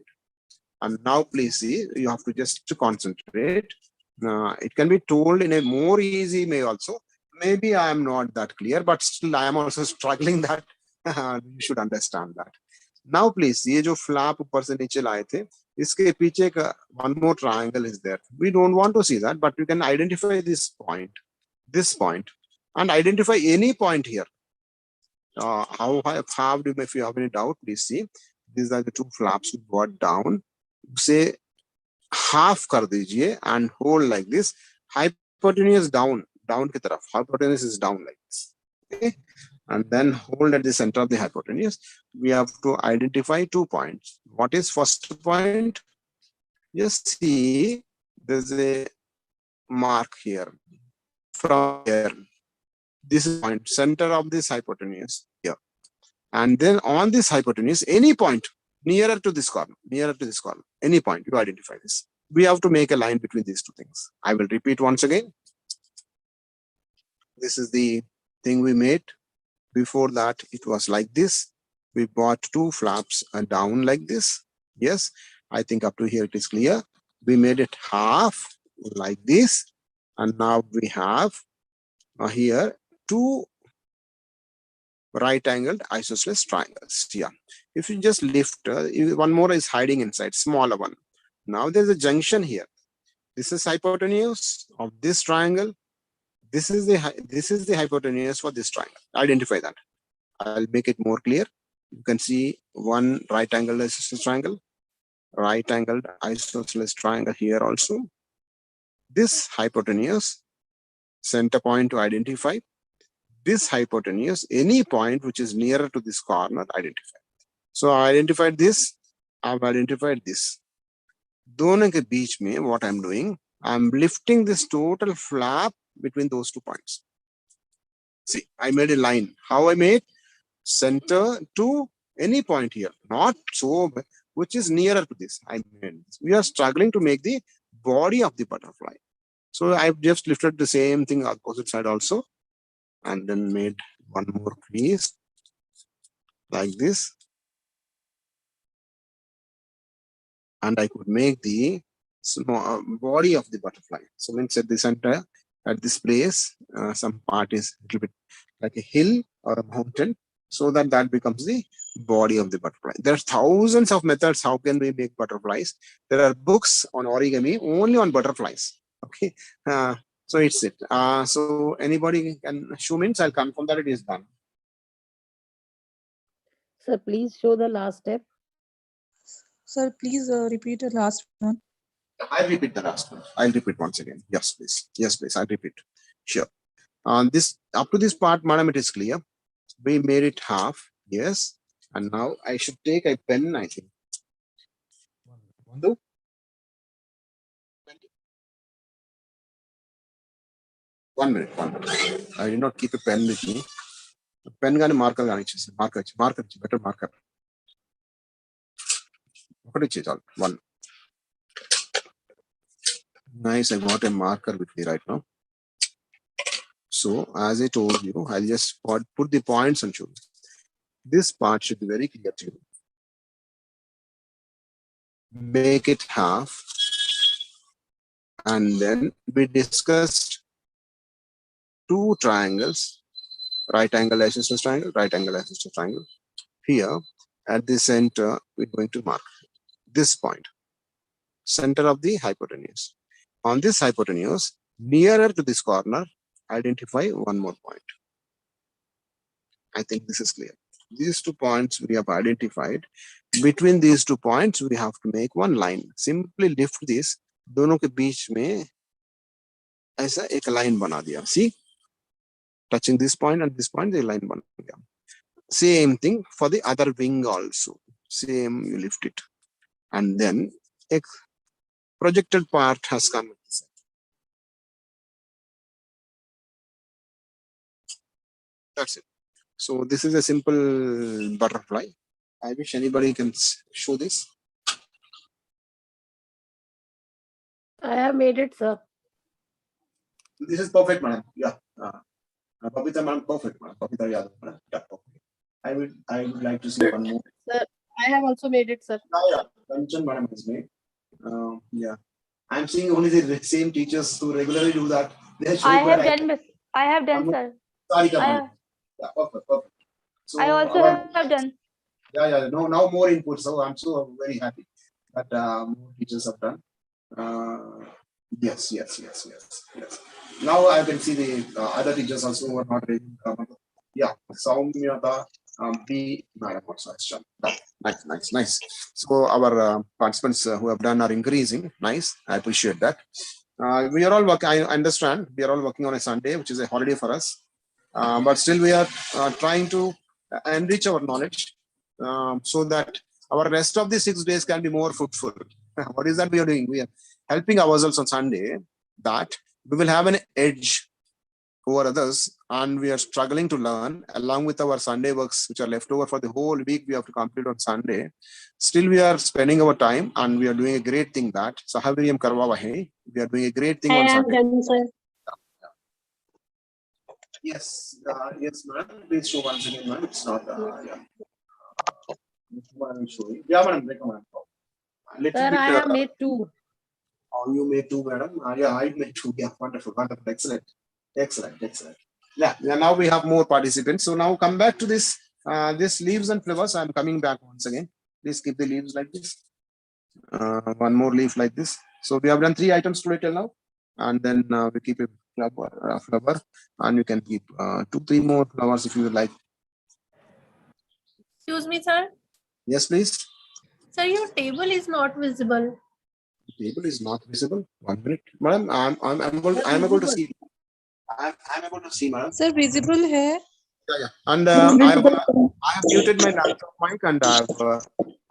And now please see, you have to just concentrate. It can be told in a more easy way also. Maybe I am not that clear, but still I am also struggling that you should understand that. Now please see, जो flap ऊपर से नीचे लाए थे, इसके पीछे का one more triangle is there. We don't want to see that, but you can identify this point, and identify any point here. How I have halved, if you have any doubt, please see. These are the two flaps we brought down. Say half kar dijiye and hold like this. Hypotenuse down ki taraf. Hypotenuse is down like this. Okay. And then hold at the center of the hypotenuse. We have to identify 2 points. What is first point? Just see, there's a mark here. From here, this is point, center of this hypotenuse here. And then on this hypotenuse, any point nearer to this corner, any point, you identify this. We have to make a line between these two things. I will repeat once again. This is the thing we made. Before that, it was like this. We brought two flaps down like this. Yes, I think up to here it is clear. We made it half like this. And now we have here two right angled isosceles triangles. Yeah. If you just lift, one more is hiding inside, smaller one. Now there's a junction here. This is hypotenuse of this triangle. This is the hypotenuse for this triangle. Identify that. I'll make it more clear. You can see one right angled isosceles triangle, right angled isosceles triangle here also. This hypotenuse, center point to identify. This hypotenuse, any point which is nearer to this corner, identify. So I identified this, I've identified this. दोनों के बीच में what I'm doing, I'm lifting this total flap between those 2 points. See, I made a line. How I made? Center to any point here, not so, which is nearer to this. I made this. We are struggling to make the body of the butterfly. So I've just lifted the same thing opposite side also, and then made one more crease like this. And I could make the small body of the butterfly. So let's set the center at this place. Some part is a little bit like a hill or a mountain, so that that becomes the body of the butterfly. There are thousands of methods how can we make butterflies. There are books on origami only on butterflies. Okay, so it's it. So anybody can show means I'll confirm that it is done. Sir, please show the last step. Sir, please repeat the last one. I'll repeat the last one. I'll repeat once again. Yes, please. Yes, please. I'll repeat. Sure. This up to this part, madam, it is clear. We made it half. Yes. And now I should take a pen, I think. One minute. I did not keep a pen with me. Pen gani marker gani marker, better marker. One. Nice, I got a marker with me right now. So as I told you, I'll just put the points and show you. This part should be very clear to you. Make it half. And then we discussed 2 triangles, right angle isosceles triangle, right angle isosceles triangle. Here at the center, we're going to mark this point, center of the hypotenuse. On this hypotenuse, nearer to this corner, identify one more point. I think this is clear. These 2 points we have identified. Between these 2 points, we have to make one line. Simply lift this. दोनों के बीच में ऐसा एक line बना दिया. See, touching this point and this point, the line बना दिया. Same thing for the other wing also. Same, you lift it, and then a projected part has come. That's it. So this is a simple butterfly. I wish anybody can show this. I have made it, sir. This is perfect, madam. Yeah. Babita, madam, perfect, madam. Babita Yadav, madam. Yeah, perfect. I would like to see one more. Sir, I have also made it, sir. Yeah. Kanchan, madam, has made. Yeah. I'm seeing only the same teachers who regularly do that. I have done, sir. Sarika, madam. Yeah, perfect. So I also have done. Yeah. No, now more input. So I'm so very happy that more teachers have done. Yes. Now I can see the other teachers also who are not ready. Yeah, Saumyata, B, madam also has done. Nice. So our participants who have done are increasing. Nice. I appreciate that. We are all working. I understand we are all working on a Sunday, which is a holiday for us. But still we are trying to enrich our knowledge so that our rest of the 6 days can be more fruitful. What is that we are doing? We are helping ourselves on Sunday that we will have an edge over others, and we are struggling to learn along with our Sunday works which are left over for the whole week. We have to complete on Sunday. Still we are spending our time and we are doing a great thing that Sahaviriyam Karwa Vahe. We are doing a great thing on Sunday. Done, sir. Yes, madam. Please show once again, madam. It's not, yeah, madam. Sir, I have made 2. Oh, you made 2, madam. Yeah, I made 2. Yeah, wonderful. Excellent. Yeah. Now we have more participants. So now come back to this. This leaves and flowers. I'm coming back once again. Please keep the leaves like this. One more leaf like this. So we have done 3 items today till now, and then we keep a flower, and you can keep 2-3 more flowers if you would like. Excuse me, sir. Yes, please. Sir, your table is not visible. Table is not visible. 1 minute, madam. I'm able to see. I'm able to see, madam. Sir, visible hai. Yeah. And I have muted my laptop mic and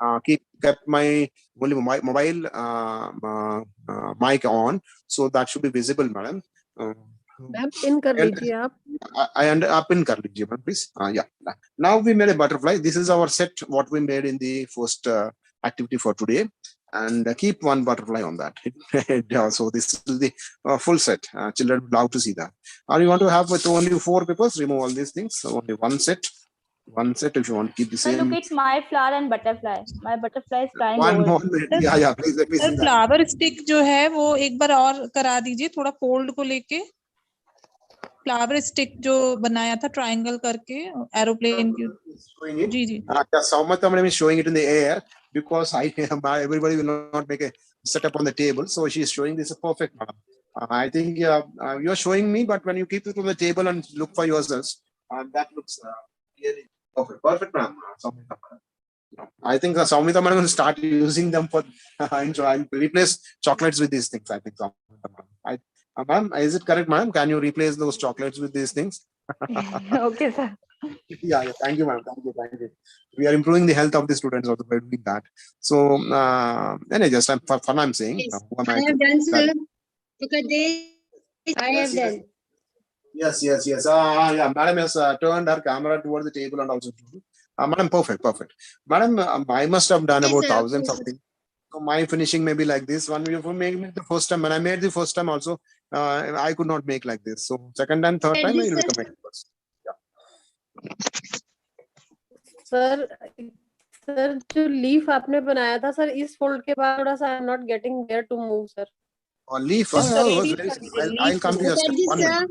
I've kept my mobile mic on, so that should be visible, madam. Ma'am pin कर लीजिए आप. Pin kar lijiye, madam, please. Yeah. Now we made a butterfly. This is our set. What we made in the first activity for today, and keep one butterfly on that. Yeah, so this is the full set. Children would love to see that. Or you want to have with only 4 papers? Remove all these things. So only one set. One set if you want to keep the Sir, same. look at my flower and butterfly. My butterfly is flying One over. more minute. Yeah, please let me see sir that. Flower stick जो है वो एक बार और करा दीजिए थोड़ा fold को लेके. फ्लावर स्टिक जो बनाया था ट्रायंगल करके एरोप्लेन की. Showing it. जी जी. Saumata madam is showing it in the air because everybody will not make a setup on the table. So she is showing this perfect, madam. I think you are showing me, but when you keep it on the table and look for yourselves, that looks really perfect. Perfect, madam. I think Saumita madam will start using them for and replace chocolates with these things. I think, ma'am, is it correct, ma'am? Can you replace those chocolates with these things? Okay, sir. Yeah, thank you, ma'am. Thank you. We are improving the health of the students also by doing that. So, anyway, just for fun, I'm saying. Yes, Who am I have done, sir. that- Look at this. I have done. Yes. Yeah, madam has turned her camera towards the table and also. Madam, perfect. Madam, I must have done Yes, about sir, thousands of absolutely. things. So my finishing may be like this. One for making the first time. When I made the first time also, I could not make like this. So second and third time, I will become expert. Sir sir जो leaf आपने बनाया था sir इस fold के बाद थोड़ा सा I am not getting there to move sir. Or leaf. Yes, sir. Was very simple. I'll come to your step. 1 minute.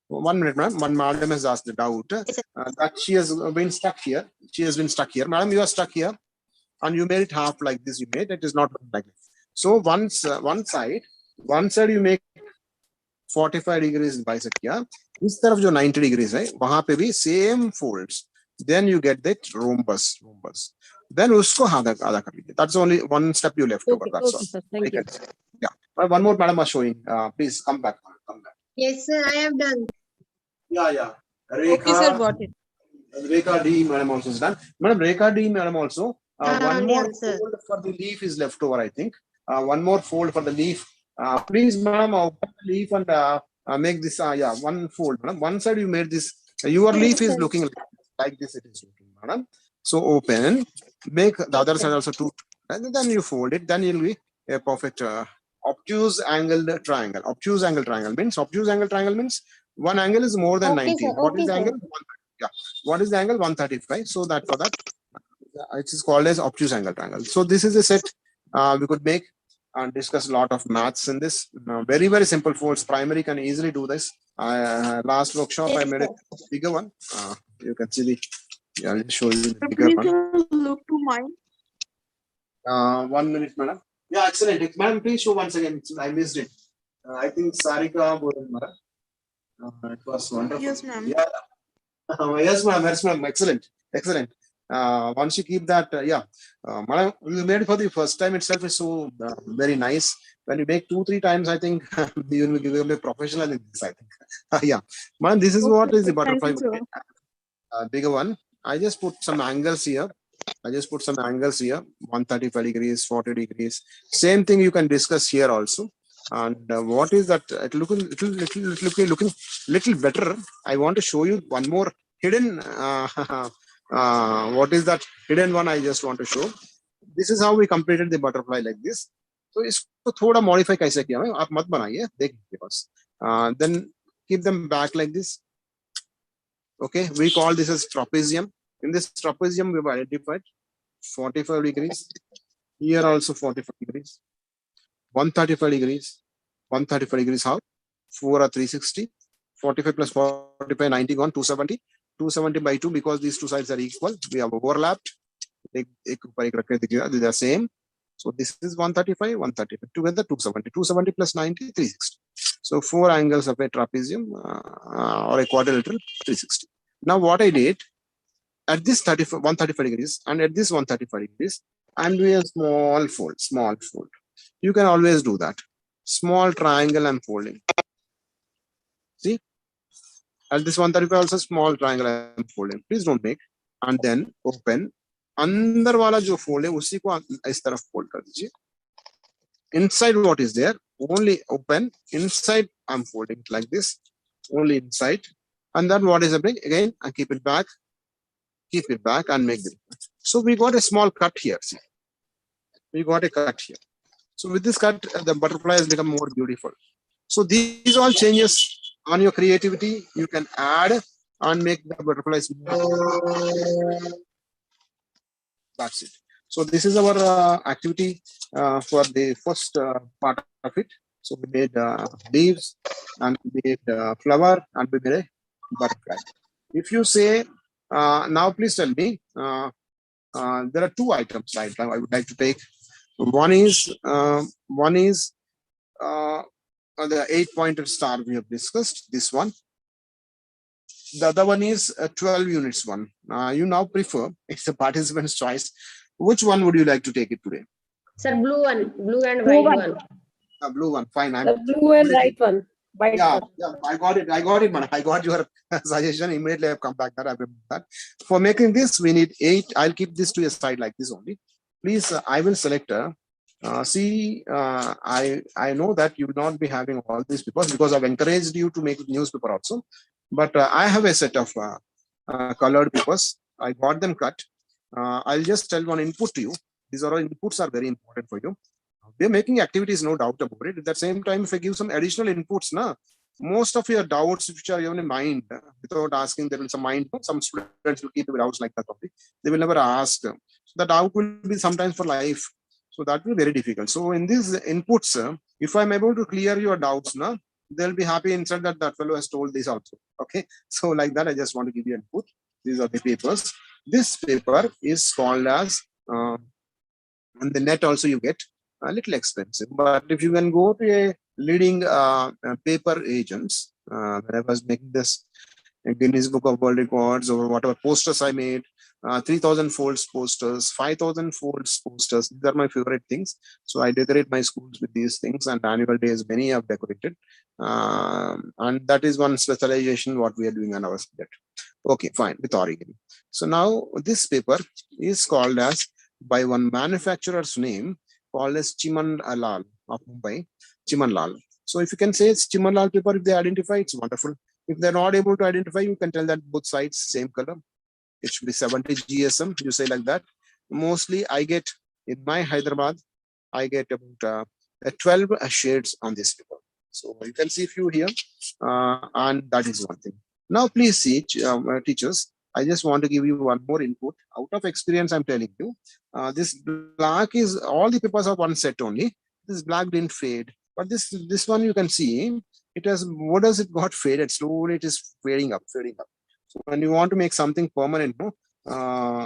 1 minute, ma'am. One madam has asked the doubt that she has been stuck here. She has been stuck here. Madam, you are stuck here and you made it half like this. You made it is not like this. So once one side you make 45 degrees bisect here. इस तरफ जो 90 degrees है वहां पे भी same folds. Then you get that rhombus. Then उसको आधा कर लीजिए. That's only one step you left over. That's all. Sir, thank you. Yeah. One more madam was showing. Please come back. Yes, sir, I have done. Yeah. Okay, sir, got it. Rekha D, madam also is done. Madam, Rekha D, madam also. One more answer. fold for the leaf is left over, I think. One more fold for the leaf. Please, madam, open the leaf and make this. One fold, madam. One side you made this. Your leaf is looking like this. It is looking, madam. So open. Make the other side also two, and then you fold it. Then you'll be a perfect obtuse angled triangle. Obtuse angle triangle means one angle is more than 90. What is the angle? 130. Yeah. What is the angle? 135. So that for that, it is called as obtuse angle triangle. So this is a set we could make and discuss a lot of maths in this. Very, very simple folds. Primary can easily do this. Last workshop, I made a bigger one. You can see the, I'll show you the bigger one. Look to mine. 1 minute, madam. Yeah, excellent. Madam, please show once again. I missed it. I think Sarika, it was wonderful. Yes, ma'am. Yeah. Yes, ma'am. Excellent. Once you keep that, madam, you made it for the first time itself is so very nice. When you make 2-3 times, I think you will become a professional in this. I think. Yeah, madam, this is what is the butterfly. Bigger one. I just put some angles here. 135 degrees, 40 degrees. Same thing you can discuss here also. And what is that? It looking little better. I want to show you one more hidden. What is that hidden one? I just want to show. This is how we completed the butterfly like this. So इसको थोड़ा modify कैसे किया है? आप मत बनाइए, देखिए बस. Then keep them back like this. Okay, we call this as trapezium. In this trapezium, we have identified 45 degrees. Here also 45 degrees. 135 degrees. 135 degrees how? 4 are 360. 45 plus 45, 90 gone, 270. 270 by 2 because these two sides are equal. We have overlapped. They are same. So this is 135, 135. Together 270. 270 plus 90, 360. So 4 angles of a trapezium or a quadrilateral, 360. Now what I did, at this 135 degrees and at this 135 degrees, I'm doing a small fold, small fold. You can always do that. Small triangle I'm folding. See? At this 135 also small triangle I'm folding. Please don't make. And then open. अंदर वाला जो fold है उसी को इस तरफ fold कर दीजिए. Inside what is there? Only open. Inside I'm folding it like this. Only inside. And then what is happening? Again, I keep it back and make it. So we got a small cut here. See, we got a cut here. So with this cut, the butterfly has become more beautiful. So these all changes on your creativity, you can add and make the butterflies more. That's it. So this is our activity for the first part of it. So we made leaves and we made flower and we made a butterfly. If you say, now please tell me, there are two items right now I would like to take. One is the 8-pointed star we have discussed, this one. The other one is a 12 units one. You now prefer, it's a participant's choice. Which one would you like to take it today? Sir, blue one, blue and white one. Blue one, fine. The blue and white one. White yeah, one. yeah, I got it, man. I got your suggestion. Immediately I've come back that I remember that. For making this, we need 8. I'll keep this to a side like this only. Please, I will select I know that you will not be having all these papers because I've encouraged you to make newspaper also. But I have a set of colored papers. I got them cut. I'll just tell one input to you. These are all inputs are very important for you. We're making activities, no doubt about it. At the same time, if I give some additional inputs, most of your doubts which are even in mind, without asking, there will be some mind. Some students will keep the doubts like that only. They will never ask. So the doubt will be sometimes for life. So that will be very difficult. So in these inputs, if I'm able to clear your doubts, they'll be happy inside that fellow has told this also. Okay. So like that, I just want to give you input. These are the papers. This paper is called as, and the net also you get a little expensive. But if you can go to a leading paper agents, when I was making this Guinness Book of World Records or whatever posters I made, 3,000 folds posters, 5,000 folds posters. These are my favorite things. So I decorate my schools with these things, and annual days, many have decorated. And that is one specialization what we are doing on our subject. Okay, fine, with origami. So now this paper is called as, by one manufacturer's name, called as Chiman Lal of Mumbai, Chiman Lal. So if you can say it's Chiman Lal paper, if they identify, it's wonderful. If they're not able to identify, you can tell that both sides same color. It should be 70 GSM. You say like that. Mostly I get in my Hyderabad, I get about 12 shades on this paper. So you can see a few here, and that is one thing. Now please see, teachers, I just want to give you one more input. Out of experience, I'm telling you, this black is, all the papers are one set only. This black didn't fade. But this one you can see, it has, what does it got faded? Slowly it is fading up. So when you want to make something permanent,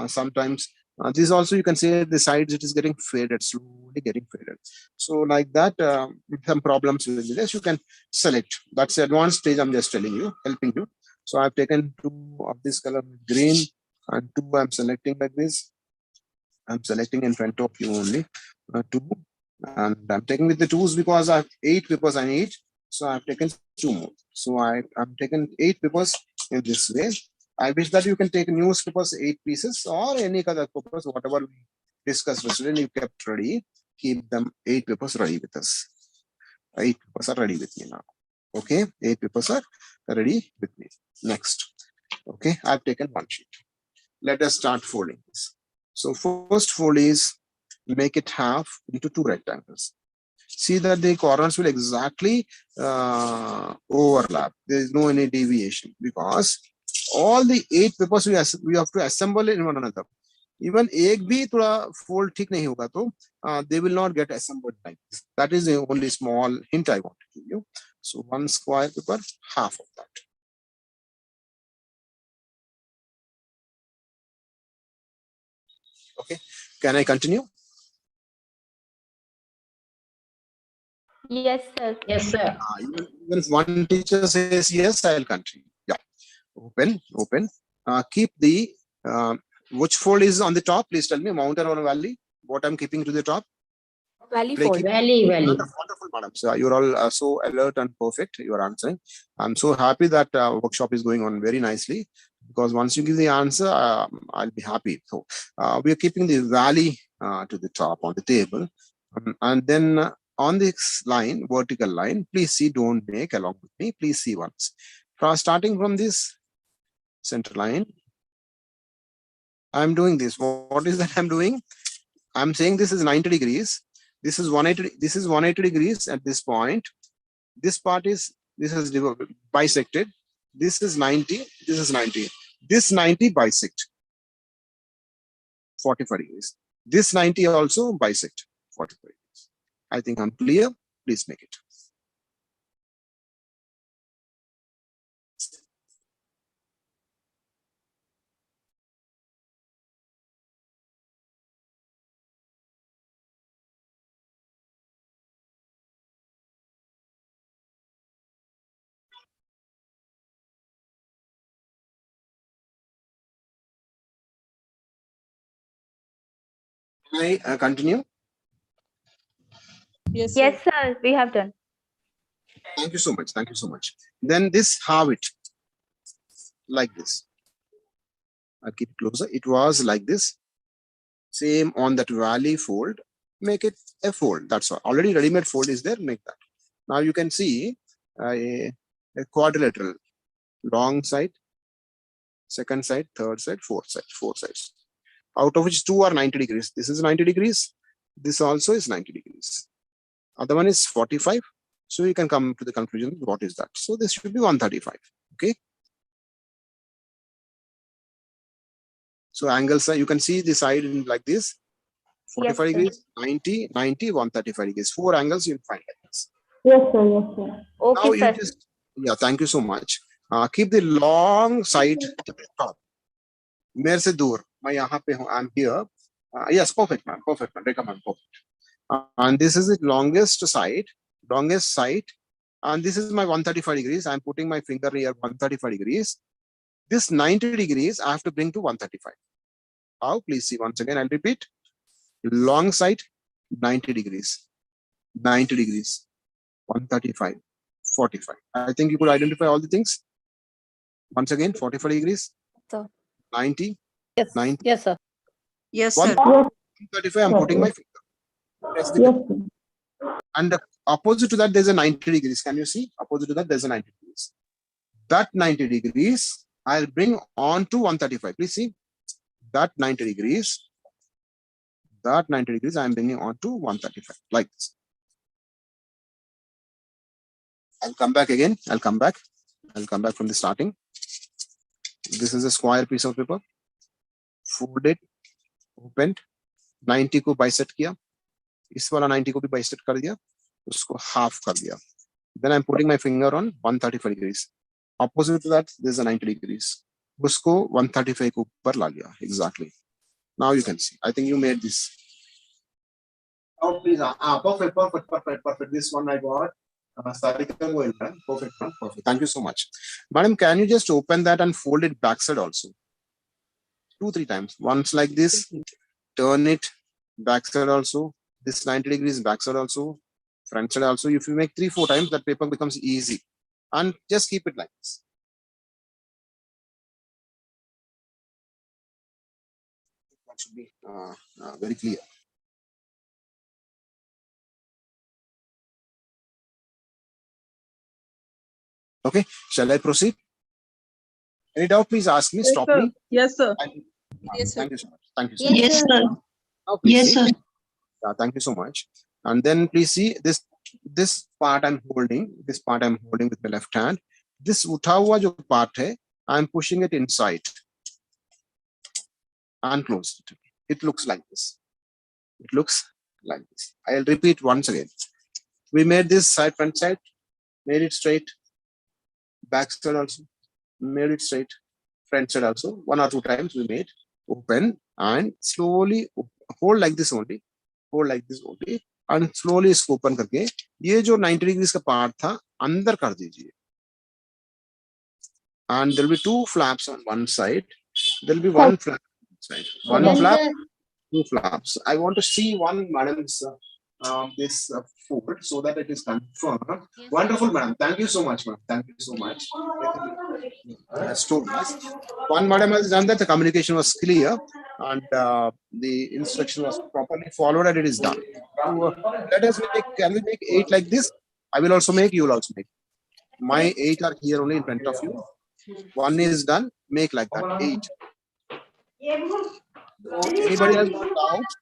sometimes this also you can say the sides, it is getting faded, slowly getting faded. So like that, some problems with this, you can select. That's the advanced stage I'm just telling you, helping you. So I've taken 2 of this color green and 2 I'm selecting like this. I'm selecting in front of you only 2, and I'm taking with the 2s because I have 8 papers I need. So I've taken 2 more. So I'm taken 8 papers in this way. I wish that you can take newspapers 8 pieces or any other papers, whatever we discussed yesterday, you kept ready. Keep them 8 papers ready with us. 8 papers are ready with me now. Okay, 8 papers are ready with me. Next. Okay, I've taken 1 sheet. Let us start folding this. So first fold is make it half into 2 rectangles. See that the corners will exactly overlap. There is no any deviation because all the 8 papers we have to assemble in one another. Even एक भी थोड़ा fold ठीक नहीं होगा तो they will not get assembled like this. That is the only small hint I want to give you. So 1 square paper, half of that. Okay, can I continue? Yes, sir. Yes, sir. Even if one teacher says yes, I'll continue. Yeah. Open. Keep the Which fold is on the top? Please tell me, mountain or valley? What I'm keeping to the top? Valley Like fold. Valley. wonderful, wonderful, madam. So you're all so alert and perfect. You are answering. I'm so happy that workshop is going on very nicely, because once you give the answer, I'll be happy. So we are keeping the valley to the top on the table, and then on this line, vertical line. Please see. Don't make along with me. Please see once. Starting from this center line, I'm doing this. What is that I'm doing? I'm saying this is 90 degrees. This is 180. This is 180 degrees at this point. This part is, this is bisected. This is 90. This is 90. This 90 bisect 45 degrees. This 90 also bisect 45 degrees. I think I'm clear. Please make it. Can I continue? Yes, Yes, sir. We have done. Thank you so much. Thank you so much. Then this, have it like this. I'll keep it closer. It was like this. Same on that valley fold. Make it a fold. That's all. Already ready-made fold is there. Make that. Now you can see a quadrilateral. Long side, second side, third side, fourth side. Four sides. Out of which two are 90 degrees. This is 90 degrees. This also is 90 degrees. Other one is 45. So you can come to the conclusion, what is that? So this should be 135. Okay. So angles, you can see the side in like this. 45 Yes, degrees, 90, 90, 135 degrees. Four angles you'll find like this. Yes, sir. Yes, sir. Okay, Now sir. you just, yeah, thank you so much. Keep the long side to the top. मेरे से दूर, मैं यहाँ पे हूँ, I'm here. Yes, perfect, man. Perfect, man. Recommend, perfect. And this is the longest side. And this is my 135 degrees. I'm putting my finger here, 135 degrees. This 90 degrees, I have to bring to 135. How? Please see once again. I'll repeat. Long side, 90 degrees. 90 degrees. 135. 45. I think you could identify all the things. Once again, 45 degrees. Sir. 90. Yes. 90. Yes, sir. Yes, One- sir. 135, I'm putting my finger. Press the Yes, button. sir. And the opposite to that, there's a 90 degrees. Can you see? Opposite to that, there's a 90 degrees. That 90 degrees, I'll bring on to 135. Please see. That 90 degrees, I'm bringing on to 135. Like this. I'll come back again. I'll come back from the starting. This is a square piece of paper. Folded, opened. 90 को bisect किया. इस वाला 90 को भी bisect कर दिया. उसको half कर दिया. Then I'm putting my finger on 135 degrees. Opposite to that, there's a 90 degrees. उसको 135 के ऊपर ला लिया. Exactly. Now you can see. I think you made this. Oh, please. Perfect. This one I got. Perfect. Thank you so much. Madam, can you just open that and fold it backside also? 2-3 times. Once like this, turn it backside also. This 90 degrees backside also, front side also. If you make 3-4 times, that paper becomes easy. And just keep it like this. That should be very clear. Okay, shall I proceed? Any doubt, please ask me. Stop me. Yes, sir. Yes, sir. Thank you so much. Thank you so much. Yes, sir. Now, please Yes, see. sir. Yeah, thank you so much. And then please see this part I'm holding. This part I'm holding with my left hand. This utha hua jo part hai, I'm pushing it inside and close it. It looks like this. It looks like this. I'll repeat once again. We made this side, front side, made it straight. Back side also, made it straight. Front side also. 1 or 2 times we made. Open and slowly hold like this only. Hold like this only. And slowly इसको open करके ये जो 90 degrees का part था अंदर कर दीजिए. And there will be 2 flaps on one side. There'll be one flap inside. One flap, two flaps. I want to see one madam's this fold so that it is confirmed. Wonderful, madam. Thank you so much, madam. Thank you so much. Has told us. One madam has done that. The communication was clear and the instruction was properly followed and it is done. So, let us make. Can we make 8 like this? I will also make. You will also make. My 8 are here only in front of you. One is done. Make like that. 8. So anybody has got doubts?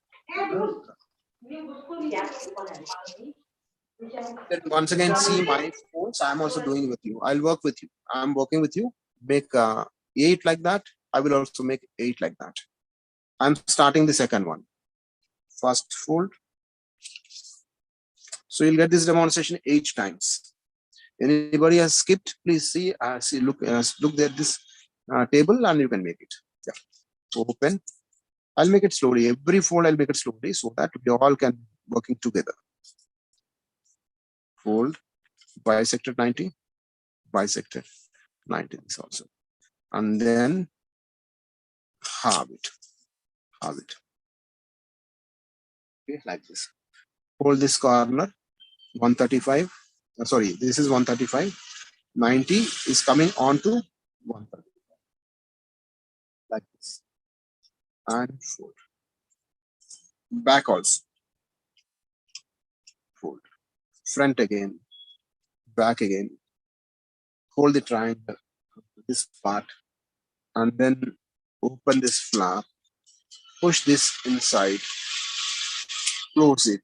Then once again see my folds. I'm also doing with you. I'll work with you. I'm working with you. Make 8 like that. I will also make 8 like that. I'm starting the second one. First fold. So you'll get this demonstration 8 times. Anybody has skipped? Please see. Look at this table and you can make it. Yeah. Open. I'll make it slowly. Every fold I'll make it slowly so that we all can working together. Fold. Bisected 90. Bisected 90. This also. And then halve it. Halve it. Okay, like this. Hold this corner. 135. Sorry, this is 135. 90 is coming on to 135. Like this. And fold. Back also. Fold. Front again. Back again. Hold the triangle. This part. And then open this flap. Push this inside. Close it.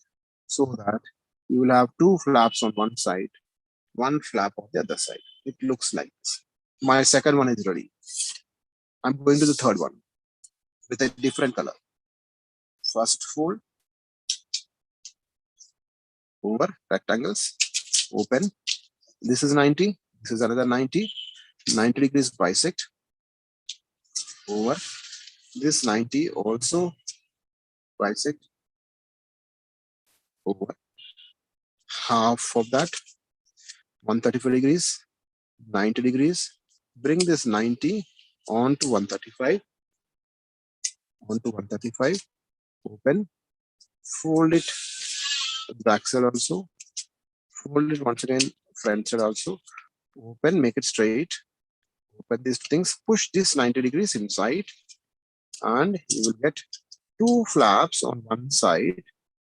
So that you will have 2 flaps on one side. One flap on the other side. It looks like this. My second one is ready. I'm going to the third one with a different color. First fold. Over rectangles. Open. This is 90. This is another 90. 90 degrees bisect. Over. This 90 also bisect. Over. Half of that. 135 degrees. 90 degrees. Bring this 90 on to 135. On to 135. Open. Fold it. Back side also. Fold it once again. Front side also. Open. Make it straight. Open these things. Push this 90 degrees inside. And you will get 2 flaps on one side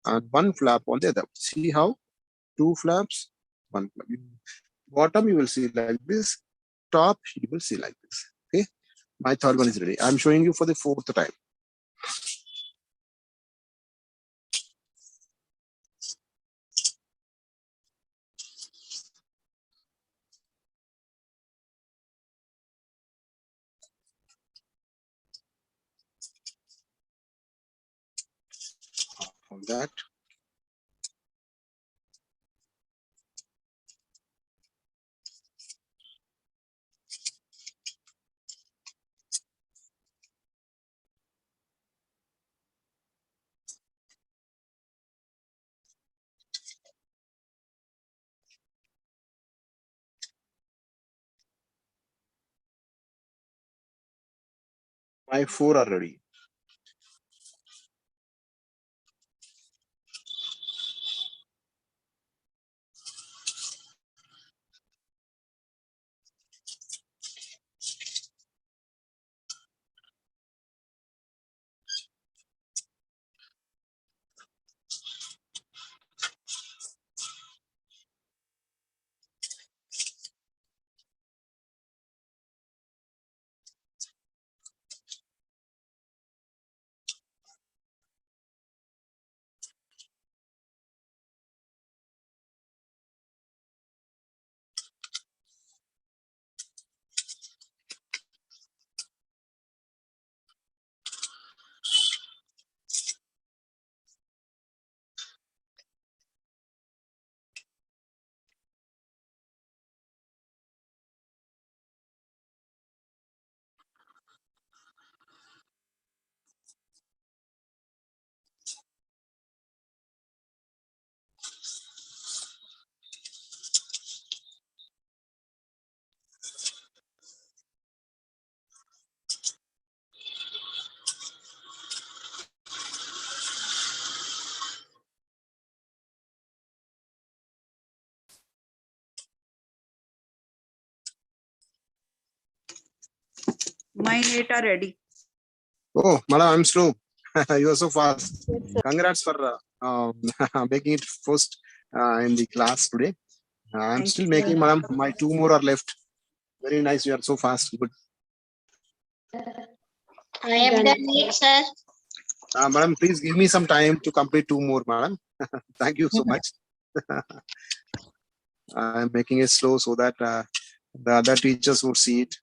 and 1 flap on the other. See how? 2 flaps, 1 flap. Bottom you will see like this. Top you will see like this. Okay. My third one is ready. I'm showing you for the 4th time. From that. My 4 are ready. Mine 8 are ready. Oh, madam, I'm slow. You are so fast. Congrats for making it first in the class today. I'm Thank still you, making, sir. madam. My 2 more are left. Very nice. You are so fast. Good. I have done it, sir. Madam, please give me some time to complete 2 more, madam. Thank you so much. I'm making it slow so that the other teachers would see it.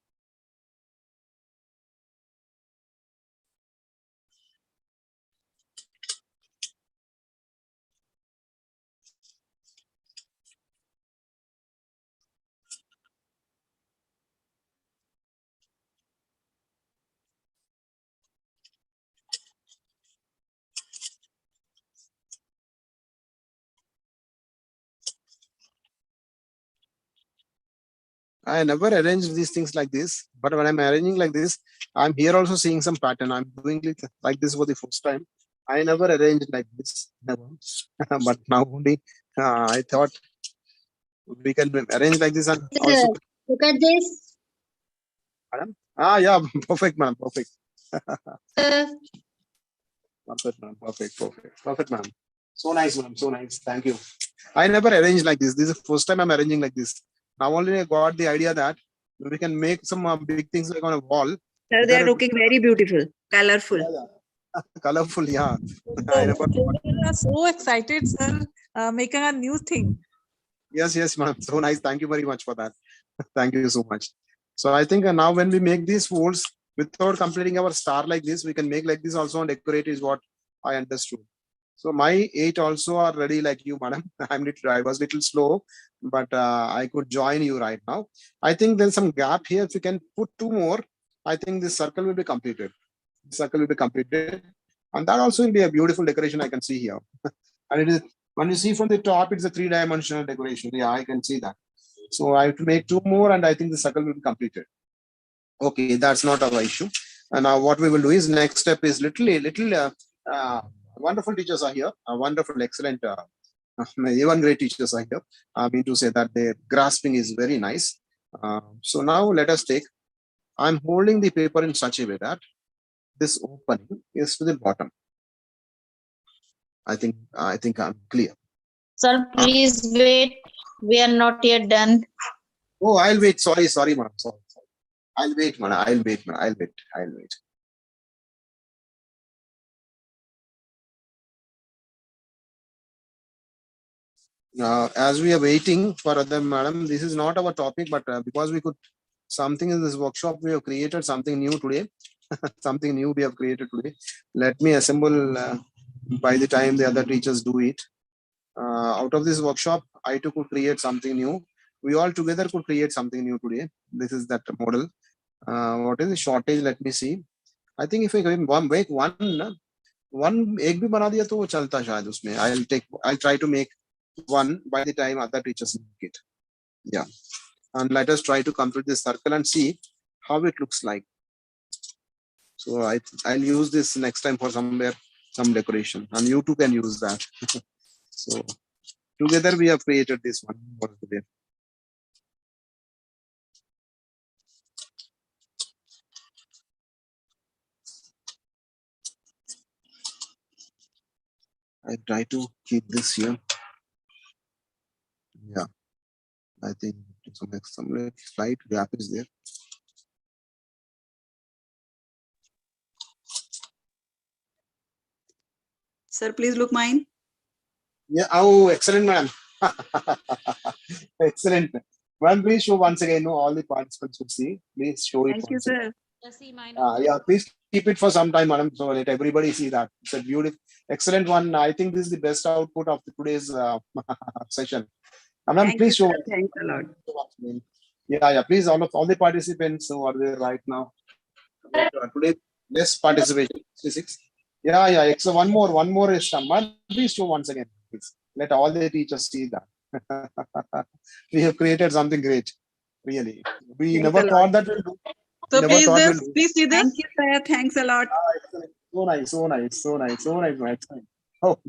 I never arranged these things like this, but when I'm arranging like this, I'm here also seeing some pattern. I'm doing it like this for the first time. I never arranged like this, never. But now only I thought we can arrange like this and also. Look at this. Madam? Yeah, perfect, madam, perfect. Perfect, madam, perfect, madam. So nice, madam, so nice. Thank you. I never arranged like this. This is the first time I'm arranging like this. Now only I got the idea that we can make some big things like on a wall. Sir, they are looking very beautiful, colorful. Colorful, yeah. So children are so excited, sir, making a new thing. Yes, ma'am. So nice. Thank you very much for that. Thank you so much. So I think now when we make these folds without completing our star like this, we can make like this also and decorate is what I understood. So my 8 also are ready like you, madam. I was little slow, but I could join you right now. I think there's some gap here. If you can put 2 more, I think this circle will be completed. The circle will be completed. And that also will be a beautiful decoration I can see here. And it is, when you see from the top, it's a 3-dimensional decoration. Yeah, I can see that. So I have to make 2 more and I think the circle will be completed. Okay, that's not our issue. And now what we will do is next step is wonderful teachers are here. Wonderful, excellent, even great teachers are here. I mean to say that their grasping is very nice. So now let us take, I'm holding the paper in such a way that this opening is to the bottom. I think I'm clear. Sir, please wait. We are not yet done. Oh, I'll wait. Sorry, madam. Sorry. I'll wait, madam. I'll wait. As we are waiting for other madam, this is not our topic, but because we could something in this workshop, we have created something new today. Something new we have created today. Let me assemble by the time the other teachers do it. Out of this workshop, I too could create something new. We all together could create something new today. This is that model. What is the shortage? Let me see. I think if I can make one egg भी बना दिया तो वो चलता शायद उसमें. I'll try to make one by the time other teachers make it. Yeah, and let us try to complete this circle and see how it looks like. So I'll use this next time for somewhere some decoration, and you too can use that. So together we have created this one for today. I try to keep this here. Yeah, I think some slight gap is there. Sir, please look mine. Yeah. Oh, excellent, madam. Excellent. Ma'am, please show once again. No, all the participants will see. Please show it. Thank you, once sir. again. Yeah, please keep it for some time, madam. So let everybody see that. It's a beautiful, excellent one. I think this is the best output of today's session. Madam, Thank please you, show. sir. Thanks a lot. Yeah. Please, all the participants who are there right now. Today, less participation. 66. Yeah. So one more is Shamman. Please show once again. Please. Let all the teachers see that. We have created something great. Really. We Thanks never a lot. thought that we'll do. So Never please thought this, we'll do. please see this. Thank you, sir. Thanks a lot. So nice. Oh,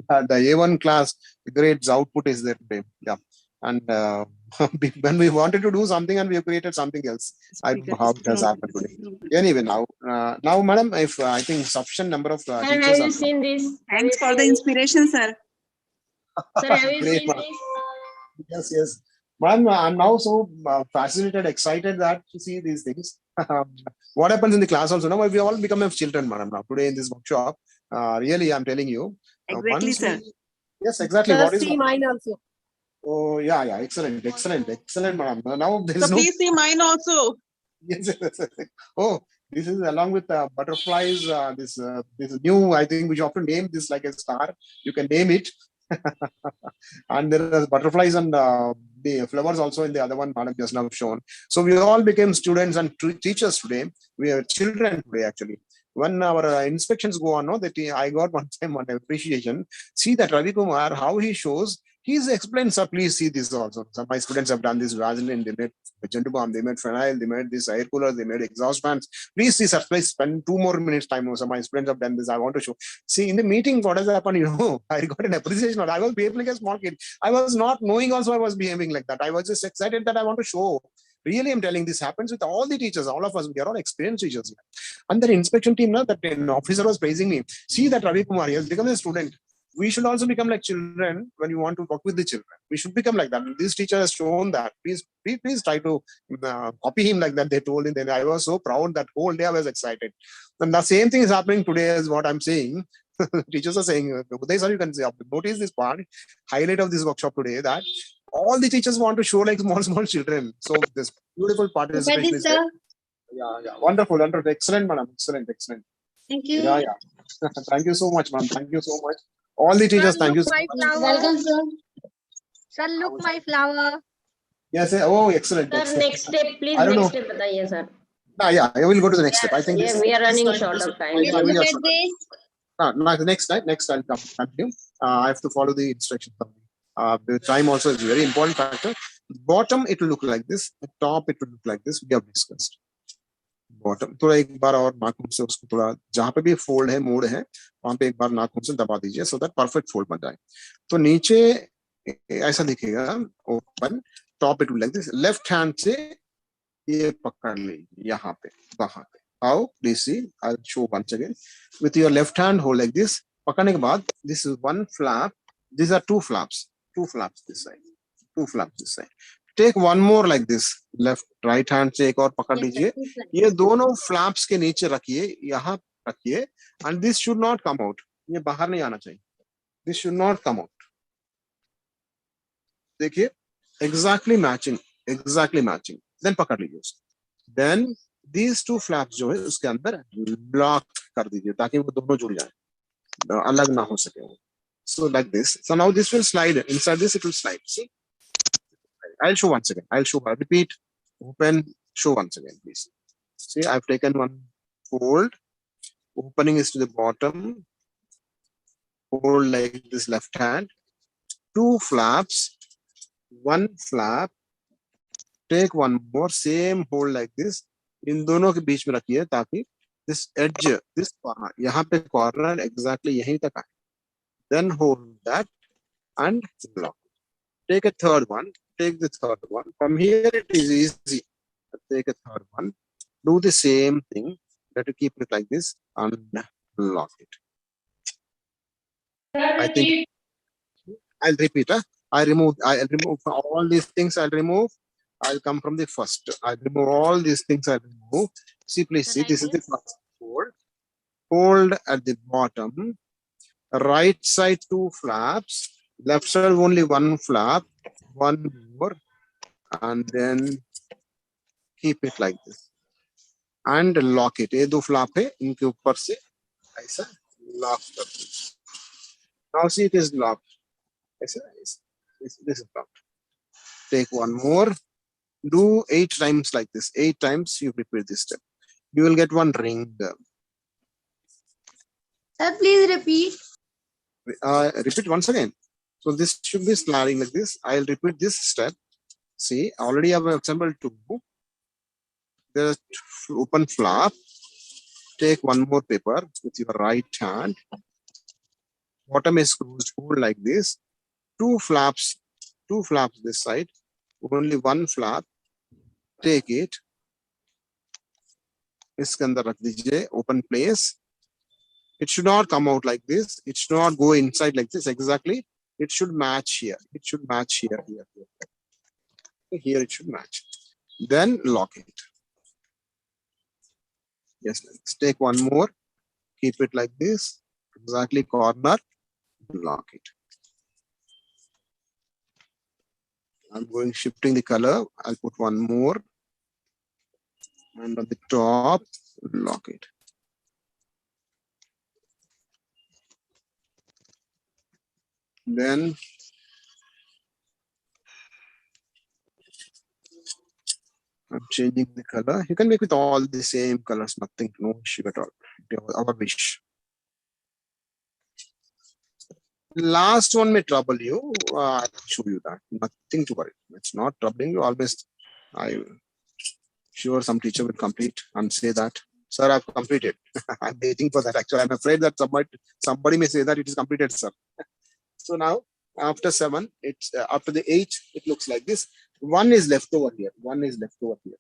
the A1 class, the great output is there today. Yeah. And when we wanted to do something and we have created something else. How it has happened today. Anyway, now, madam, if I think sufficient number of Sir, teachers have you are seen this? Thanks for the inspiration, sir. Sir, have you great, seen madam. this? Yes. Madam, I'm now so fascinated, excited that to see these things. What happens in the class also? Now we all become children, madam. Now today in this workshop, really, I'm telling you. Exactly, once sir. Yes, exactly. Sir, What is? see mine also. Oh, yeah, excellent, madam. Now there is So no. please see mine also. Yes. Oh, this is along with butterflies. This new, I think we should often name this like a star. You can name it. And there are butterflies and the flowers also in the other one madam just now shown. So we all became students and teachers today. We are children today actually. When our inspections go on, no, that I got one time one appreciation. See that Ravi Kumar, how he shows. He's explained, sir, please see this also. Some of my students have done this Vaseline, they made Gentu Balm, they made phenyl, they made this air cooler, they made exhaust fans. Please see, sir, please spend 2 more minutes time. Some of my students have done this. I want to show. See, in the meeting, what has happened? I got an appreciation. I was behaving like a small kid. I was not knowing also I was behaving like that. I was just excited that I want to show. Really, I'm telling this happens with all the teachers, all of us. We are all experienced teachers. And the inspection team, that an officer was praising me. See that Ravi Kumar, he has become a student. We should also become like children when you want to work with the children. We should become like that. And this teacher has shown that. Please try to copy him like that. They told him. Then I was so proud that whole day I was excited. And the same thing is happening today as what I'm saying. Teachers are saying, sir, you can say, notice this part, highlight of this workshop today, that all the teachers want to show like small children. So this beautiful participation is there. Yeah. Wonderful. Excellent, madam. Excellent. Thank you. Yeah. Thank you so much, ma'am. Thank you so much. All the teachers, thank you so My much. flower. Welcome, sir. Sir, look my flower. Yes. Oh, excellent. Sir, next step, please. I don't Next know. step, बताइए, sir. Yeah. I will go to the next step. I think Yeah, we are running short of time. Look at this. Next I'll come continue. I have to follow the instructions. The time also is a very important factor. Bottom, it will look like this. The top, it will look like this. We have discussed. Bottom थोड़ा एक बार और नाखून से उसको थोड़ा जहां पे भी फोल्ड है मोड़ है वहां पे एक बार नाखून से दबा दीजिए सो दैट परफेक्ट फोल्ड बन जाए तो नीचे ऐसा दिखेगा open top it will like this left hand से ये पकड़ लीजिए यहाँ पे वहां पे how please see I will show once again with your left hand hold like this पकड़ने के बाद this is one flap this are two flaps this side take one more like this left right hand से एक और पकड़ लीजिए ये दोनों फ्लैप्स के नीचे रखिए यहाँ रखिए and this should not come out ये बाहर नहीं आना चाहिए this should not come out देखिए एग्जैक्टली मैचिंग देन पकड़ लीजिए उसको देन दीज टू फ्लैप्स जो है उसके अंदर लॉक कर दीजिए ताकि वो दोनों जुड़ जाए अलग ना हो सके so like this so now this will slide inside this it will slide see I'll show once again. I'll repeat, open, show once again, please. See, I've taken one fold. Opening is to the bottom. Hold like this left hand. 2 flaps. 1 flap. Take one more. Same hold like this. इन दोनों के बीच में रखिए ताकि this edge, this corner, यहाँ पे corner exactly यहीं तक आए. Then hold that and lock. Take a third one. Take the third one. From here it is easy. Take a third one. Do the same thing. Let it keep it like this and lock it. I think I'll repeat. I'll remove all these things. I'll come from the first. I'll remove all these things. I'll remove. See, please see. This is the first fold. Fold at the bottom. Right side 2 flaps. Left side only 1 flap. 1 more. And then keep it like this. And lock it. ये 2 flap है इनके ऊपर से ऐसा lock कर दीजिए. Now see it is locked. This is locked. Take one more. Do 8 times like this. 8 times you repeat this step. You will get one ring. Sir, please repeat. Repeat once again. So this should be sliding like this. I'll repeat this step. See, already I have assembled 2. There's open flap. Take one more paper with your right hand. Bottom is closed. Hold like this. 2 flaps 2 flaps this side, only 1 flap, take it, इसके अंदर रख दीजिए, open place. It should not come out like this. It should not go inside like this. Exactly. It should match here. It should match here. Here it should match. Then lock it. Yes, let's take one more. Keep it like this. Exactly corner. Lock it. I'm going shifting the color. I'll put one more. And on the top, lock it. Then I'm changing the color. You can make with all the same colors, nothing, no issue at all. Our wish. Last one may trouble you. I'll show you that. Nothing to worry. It's not troubling you. Always, I'm sure some teacher will complete and say that, sir, I've completed. I'm waiting for that. Actually, I'm afraid that somebody may say that it is completed, sir. So now, after 7, it's after the 8, it looks like this. 1 is left over here. 1 is left over here.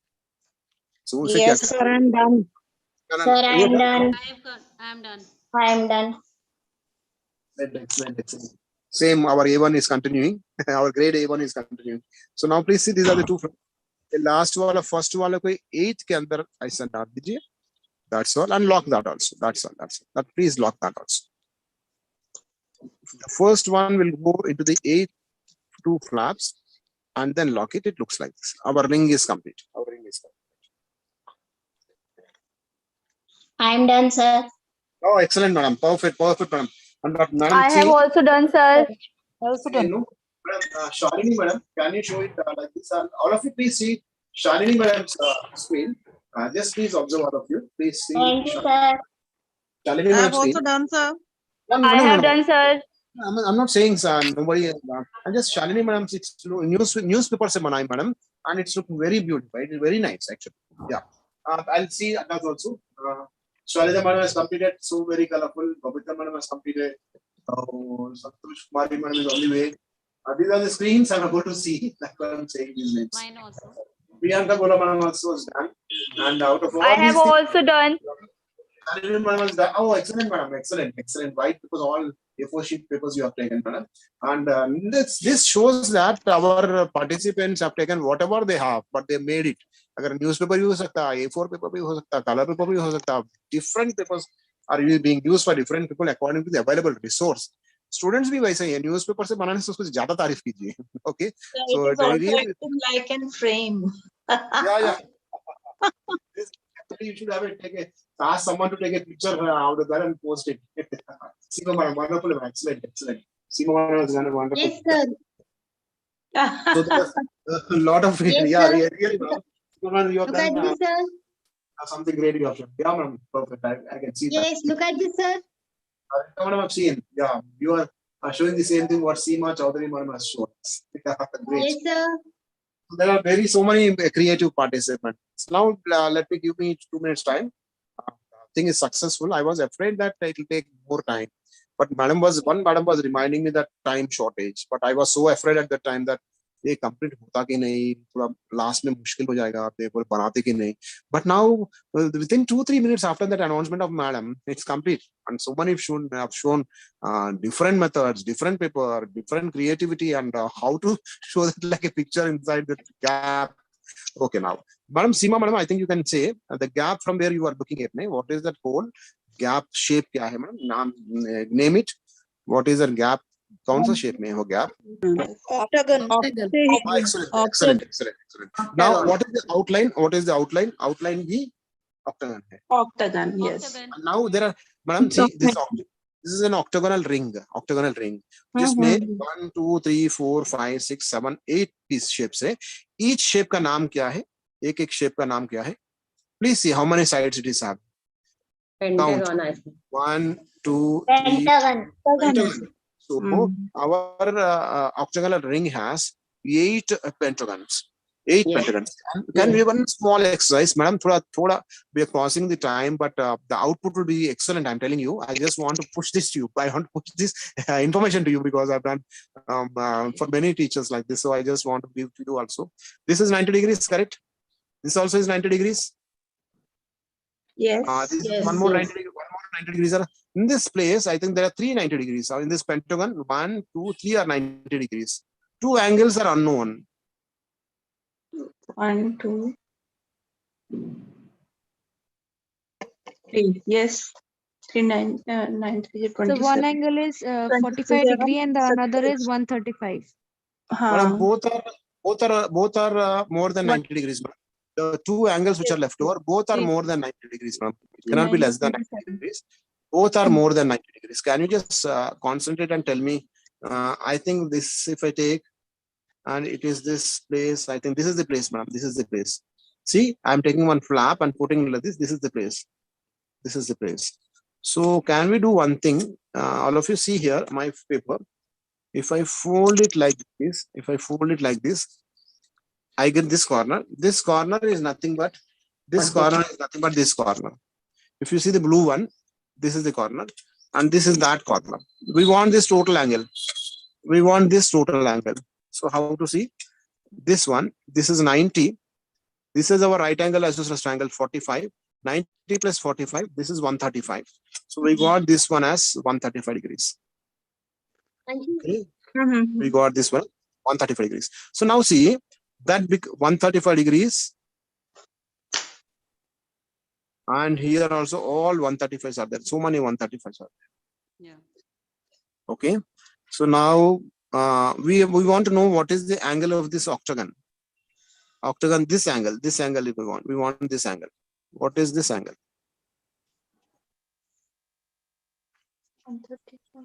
So Yes, sir, I'm done. Sir, I'm done. I'm done. I'm done. Excellent. Same, our A1 is continuing. Our grade A1 is continuing. So now please see, these are the 2. The last one, first one, 8 के अंदर ऐसा डाल दीजिए. That's all. And lock that also. That's all. That please lock that also. The first one will go into the 2 flaps and then lock it. It looks like this. Our ring is complete. I'm done, sir. Oh, excellent, madam. Perfect, madam. And madam, I have also done, sir. Also you done. know, Shalini, madam, can you show it like this? All of you, please see Shalini, madam's screen. Just please observe, all of you. Please see. Thank you, sir. Shalini, I have madam's screen. also done, sir. I have done, sir. I'm not saying, sir, nobody. I'm just Shalini, madam. It's newspaper se banai, madam, and it's looking very beautiful. It's very nice, actually. Yeah. I'll see others also. Shalini, madam has completed. So very colorful. Babita, madam has completed. Santosh Kumari, madam is on the way. These are the screens I'm able to see. That's what I'm saying these names. Mine also. Priyanka Gola, madam also is done. And out of all I these have also done. Oh, excellent, madam. Excellent. Right, because all A4 sheet papers you have taken, madam. And this shows that our participants have taken whatever they have, but they made it. अगर newspaper भी हो सकता है, A4 paper भी हो सकता है, color paper भी हो सकता है. Different papers are being used by different people according to the available resource. Students भी वैसे ही है. Newspaper से बनाने से उसको ज़्यादा तारीफ कीजिए. Okay. So it is also acting like in frame. Yeah. You should have ask someone to take a picture out of that and post it. Seema, madam, wonderful, excellent. Seema, madam has done a wonderful. Yes, sir. So there's a lot of Yes, yeah, sir. really, madam. Seema, madam, you have Look at done this, sir. something great. You have shown. Yeah, madam, perfect. I can see Yes, that. look at this, sir. Madam, I've seen. Yeah, you are showing the same thing what Seema Chaudhary madam has shown. Great. Yes, sir. There are so many creative participants. Now, let me give me 2 minutes time. Thing is successful. I was afraid that it will take more time, but madam was reminding me that time shortage. But I was so afraid at that time that ये complete होता कि नहीं, थोड़ा last में मुश्किल हो जाएगा, paper बनाते कि नहीं. But now, within 2-3 minutes after that announcement of madam, it's complete. And so many have shown different methods, different paper, different creativity, and how to show that like a picture inside the gap. Okay, now, madam Seema, madam, I think you can say the gap from where you are looking at. What is that whole gap shape? क्या है, madam? Name it. What is that gap? कौन सा shape में है वो gap? Octagon. Excellent. Now, what is the outline? Outline भी octagon है. Octagon, yes. Octagon. Now there are, madam, see, this is an octagonal ring. जिसमें 1, 2, 3, 4, 5, 6, 7, 8 piece shapes है. Each shape का नाम क्या है? एक shape का नाम क्या है? Please see how many sides it is have. Count. 1, 2, 3. Pentagon. So our octagonal ring has 8 pentagons. 8 Yes. pentagons. Can we one small exercise, madam? We are crossing the time, but the output will be excellent. I'm telling you. I just want to push this to you. I want to push this information to you because I've done for many teachers like this. So I just want to give to you also. This is 90 degrees, correct? This also is 90 degrees. Yes. This Yes. is one more Yes. 90 degrees. One more 90 degrees. In this place, I think there are 3 90 degrees. So in this pentagon, 1, 2, 3 are 90 degrees. 2 angles are unknown. 1, 2, 3. Yes. 3, 9, 9, 3, So 27. one angle is 45 degree and the another is 135. Madam, Huh. both are more than 90 degrees. Madam. The 2 angles which are left over, both are more than 90 degrees. Madam. It cannot be less than 90 degrees. Both are more than 90 degrees. Can you just concentrate and tell me? I think this, if I take, and it is this place, I think this is the place, madam. This is the place. See, I'm taking one flap and putting like this. This is the place. This is the place. So can we do one thing? All of you see here my paper. If I fold it like this, I get this corner. This corner is nothing but this corner. If you see the blue one, this is the corner, and this is that corner. We want this total angle. So how to see this one? This is 90. This is our right angle isosceles triangle 45. 90 plus 45. This is 135. So we got this one as 135 degrees. Okay. We got this one 135 degrees. So now see that big 135 degrees, and here also all 135s are there. So many 135s are there. Yeah. Okay. So now we want to know what is the angle of this octagon. Octagon, this angle we want this angle. What is this angle? 135.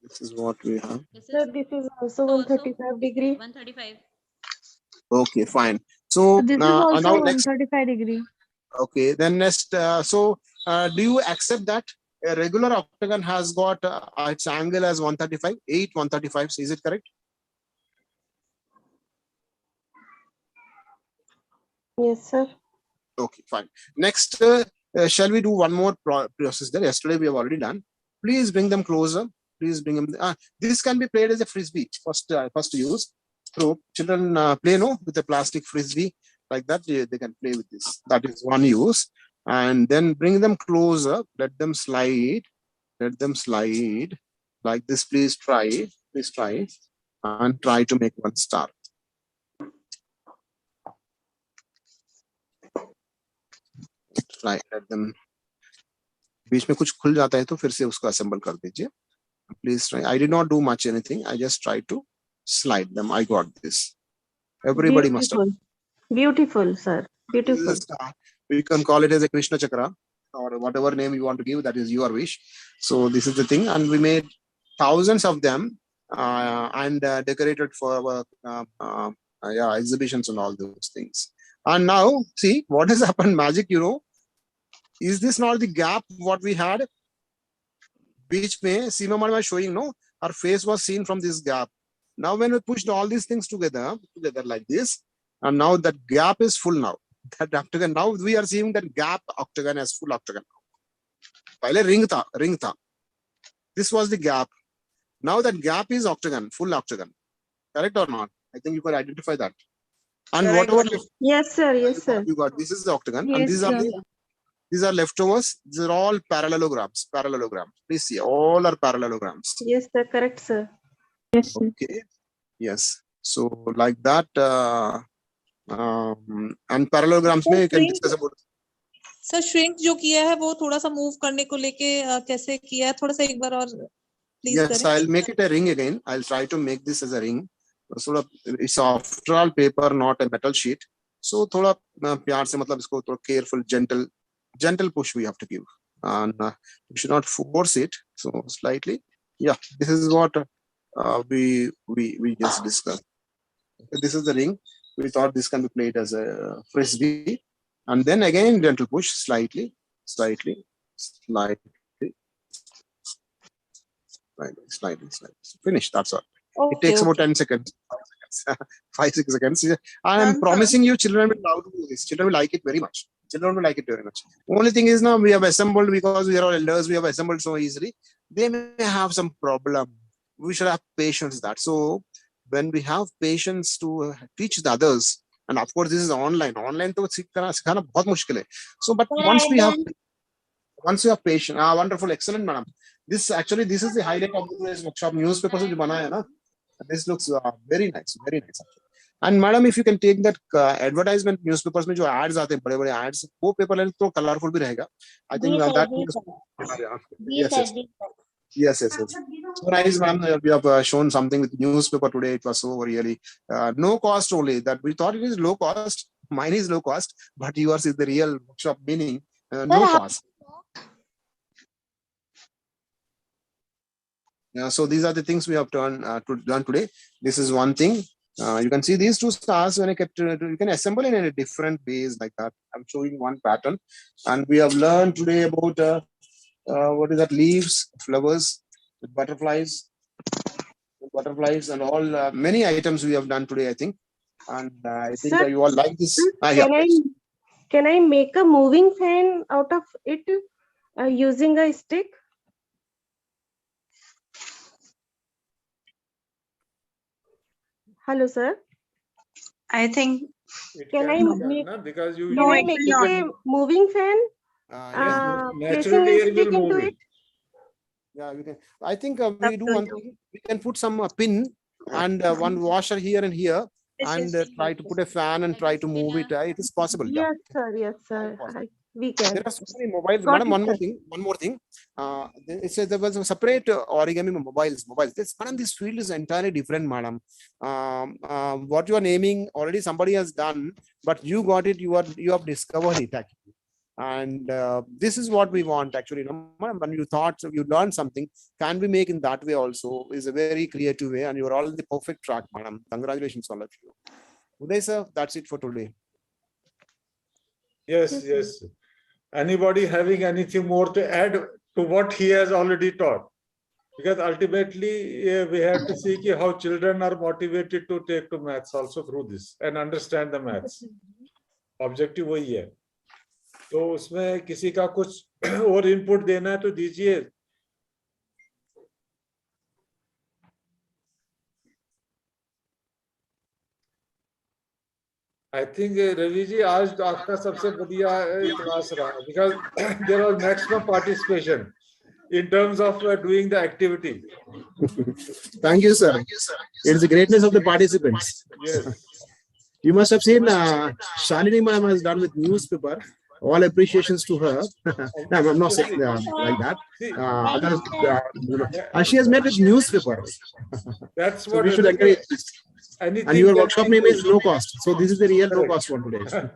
This is what we have. Sir, this is also 135 degree. 135. Okay, fine. So This is now also next. 135 degree. Okay, then next. Do you accept that a regular octagon has got its angle as 135, 8 135s? Is it correct? Yes, sir. Okay, fine. Next, shall we do one more process there? Yesterday we have already done. Please bring them closer. Please bring them. This can be played as a frisbee. First use. So children play with a plastic frisbee like that. They can play with this. That is one use. And then bring them closer. Let them slide. Like this. Please try. And try to make one star. Try. Let them. बीच में कुछ खुल जाता है तो फिर से उसको assemble कर दीजिए. Please try. I did not do much anything. I just tried to slide them. I got this. Everybody must have. Beautiful, sir. Beautiful. We can call it as a Krishna Chakra or whatever name you want to give. That is your wish. So this is the thing, and we made thousands of them and decorated for our exhibitions and all those things. And now see what has happened. Magic, is this not the gap what we had? Beach mein, Seema madam was showing, her face was seen from this gap. Now when we pushed all these things together like this, and now that gap is full now. That octagon, now we are seeing that gap octagon as full octagon. Pehle ring tha. This was the gap. Now that gap is octagon, full octagon. Correct or not? I think you can identify that. And Correct. whatever. Yes, sir. Yes, sir. You got this is the octagon, Yes, and sir. these are leftovers. These are all parallelograms. Please see, all are parallelograms. Yes, sir. Correct, sir. Yes, sir. Okay. Yes. So like that, and parallelograms में you can discuss about. Sir shrink जो किया है वो थोड़ा सा move करने को लेके कैसे किया है थोड़ा सा एक बार और प्लीज Yes, करें. I'll make it a ring again. I'll try to make this as a ring. Sort of, it's after all paper, not a metal sheet. So थोड़ा प्यार से मतलब इसको थोड़ा careful, gentle push we have to give, and we should not force it. So slightly, yeah. This is what we just discussed. This is the ring. We thought this can be played as a frisbee, and then again gentle push, slightly. Finish. That's all. Okay, It takes about okay. 10 seconds. 5-6 seconds. I am promising you, children will love to do this. Children will like it very much. Children will like it very much. Only thing is now we have assembled, because we are all elders, we have assembled so easily. They may have some problem. We should have patience that. So when we have patience to teach the others, and of course this is online. Online to sikhana bahut mushkil hai. So but once you have patience, wonderful, excellent, madam. This is the highlight of today's workshop. Newspapers jo banaya hai na. This looks very nice, very nice. And madam, if you can take that advertisement newspapers में जो ads आते हैं, बड़े-बड़े ads, वो paper ले तो colorful भी रहेगा. I think that yes. So nice, madam. We have shown something with newspaper today. It was so really no cost only. That we thought it is low cost. Mine is low cost, but yours is the real workshop meaning no cost. So these are the things we have done today. This is one thing. You can see these two stars when I kept you can assemble in a different ways like that. I'm showing one pattern, and we have learned today about what is that? Leaves, flowers, butterflies, and all many items we have done today, I think. And I think Sir, you all like this. Can I make a moving fan out of it using a stick? Hello, sir. I think. Can I make? Because you Can I make a moving fan? Placing a stick into it. Yeah, we can. I think we do one thing. We can put some pin and one washer here and here, and try to put a fan and try to move it. It is possible. Yes, sir. Yes, sir. We can. There are so many mobiles. Madam, one more thing. It says there was a separate origami mobiles. Madam, this field is entirely different, madam. What you are naming already somebody has done, but you got it. You have discovered it actually. And this is what we want actually. When you thought you learned something, can we make in that way also? Is a very creative way, and you are all in the perfect track, madam. Congratulations, all of you. Uday sir, that's it for today. Yes. Anybody having anything more to add to what he has already taught? Because ultimately we have to see how children are motivated to take to maths also through this and understand the maths. Objective वही है. तो उसमें किसी का कुछ और input देना है तो दीजिए. I think Ravi ji, आज आपका सबसे बढ़िया क्लास रहा because there was maximum participation in terms of doing the activity. Thank you, sir. It's the greatness of the participants. Yes. You must have seen Shalini ma'am has done with newspaper. All appreciations to her. No, I'm not saying like that. She has met with newspaper. That's so what we should encourage. And your workshop name is low cost. So this is the real low cost one today.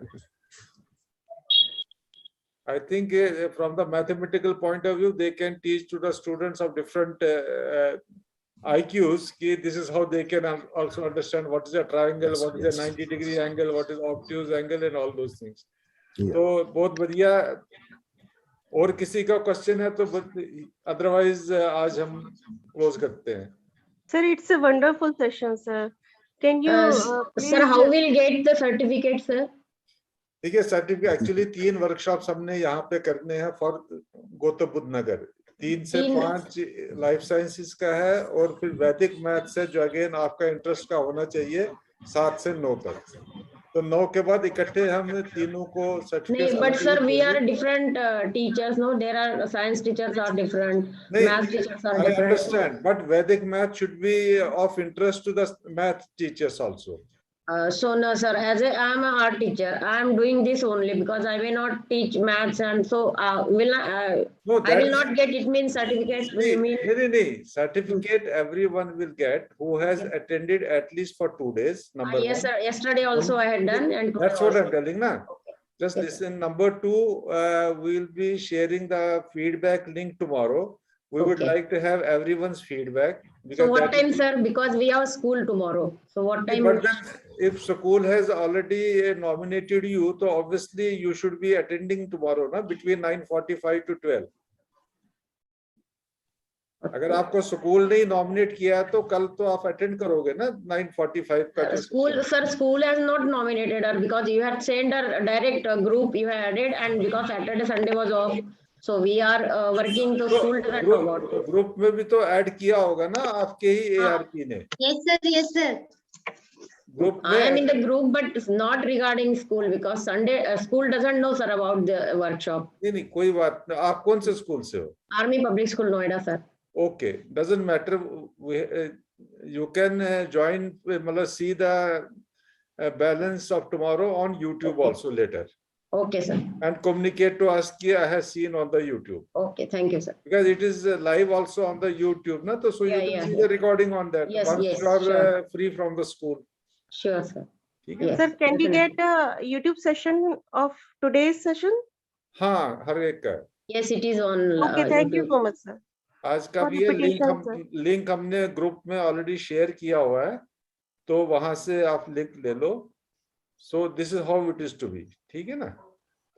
I think from the mathematical point of view, they can teach to the students of different IQs. This is how they can also understand what is a triangle, what is a 90-degree angle, what is obtuse angle, and all those things. तो बहुत बढ़िया. और किसी का question है तो otherwise आज हम close करते हैं. Sir, it's a wonderful session, sir. Can you sir, how will get the certificate, sir? ठीक है, सर्टिफिकेट एक्चुअली 3 वर्कशॉप्स हमने यहाँ पे करने हैं फॉर गौतम बुद्ध नगर. 3 से 5 लाइफ साइंसेस का है और फिर वैदिक मैथ्स है जो अगेन आपका इंटरेस्ट का होना चाहिए 7 से 9 तक. तो 9 के बाद इकट्ठे हम तीनों को सर्टिफिकेट. नहीं, but sir, we are different teachers. No, there are science teachers are different, math teachers are different. I understand, but Vedic math should be of interest to the math teachers also. So no, sir. As I am an art teacher, I am doing this only because I may not teach maths, and so I will not get it. Means certificate. No. Certificate everyone will get who has attended at least for 2 days. Number yes, 1. sir. Yesterday also I had done, and that's what I'm telling now. Just listen. Number 2, we'll be sharing the feedback link tomorrow. We would like to have everyone's feedback. So what time, sir? Because we have school tomorrow. So what time? But then, if school has already nominated you, so obviously you should be attending tomorrow, na? Between 9:45 to 12. अगर आपको school ने nominate किया है तो कल तो आप attend करोगे ना 9:45 का जो School, sir, school has not nominated her because you had sent her direct group you had added, and because Saturday, Sunday was off, so we are working. So school doesn't know about it. Group में भी तो add किया होगा ना आपके ही ARP ने. Yes, sir. Group I am in the group, but it's not regarding school because Sunday school doesn't know, sir, about the workshop. नहीं कोई बात नहीं. आप कौन से स्कूल से हो? Army Public School, Noida, sir. Okay, doesn't matter. You can join, मतलब see the balance of tomorrow on YouTube also later. Okay, sir. And communicate to us कि I have seen on the YouTube. Okay, thank you, sir. Because it is live also on the YouTube, na? So you can see the recording on that. Yes, once yes, you are sure. Free from the school. Sure, sir. Yes. Sir, can we get a YouTube session of today's session? हाँ, हर एक का. Yes, it is on. Okay, thank you so much, sir. आज का For भी ये repetition, link हमने group में already share किया हुआ है, तो वहां से आप लिंक ले लो. So this is how it is to be. ठीक है ना?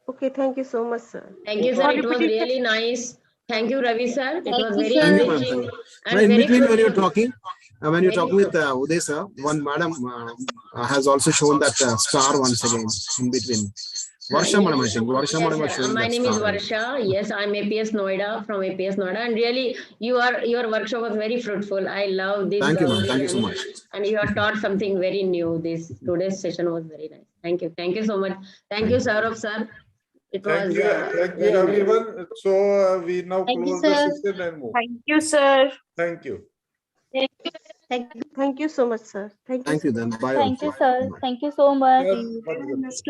Okay, thank you so much, sir. Thank you, sir. It was really nice. Thank you, Ravi, sir. It was very Thank you, enriching. ma'am. And In very between, when you're fruitful. talking, with Uday sir, one madam has also shown that star once again in between. Varsha madam, I think. Varsha madam was showing My that name is star. Varsha. Yes, I'm APS Noida, from APS Noida, and really, your workshop was very fruitful. I love this. Thank you, ma'am. Thank you so much. And you have taught something very new. Today's session was very nice. Thank you. Thank you so much. Thank you, Saurav, sir. It Thank was. you, thank you, everyone. So we now close the session and move. Thank you, sir. Thank you. Thank you so much, sir. Thank you. Thank you then. Bye. Thank you, sir. Thank you so much. Yes,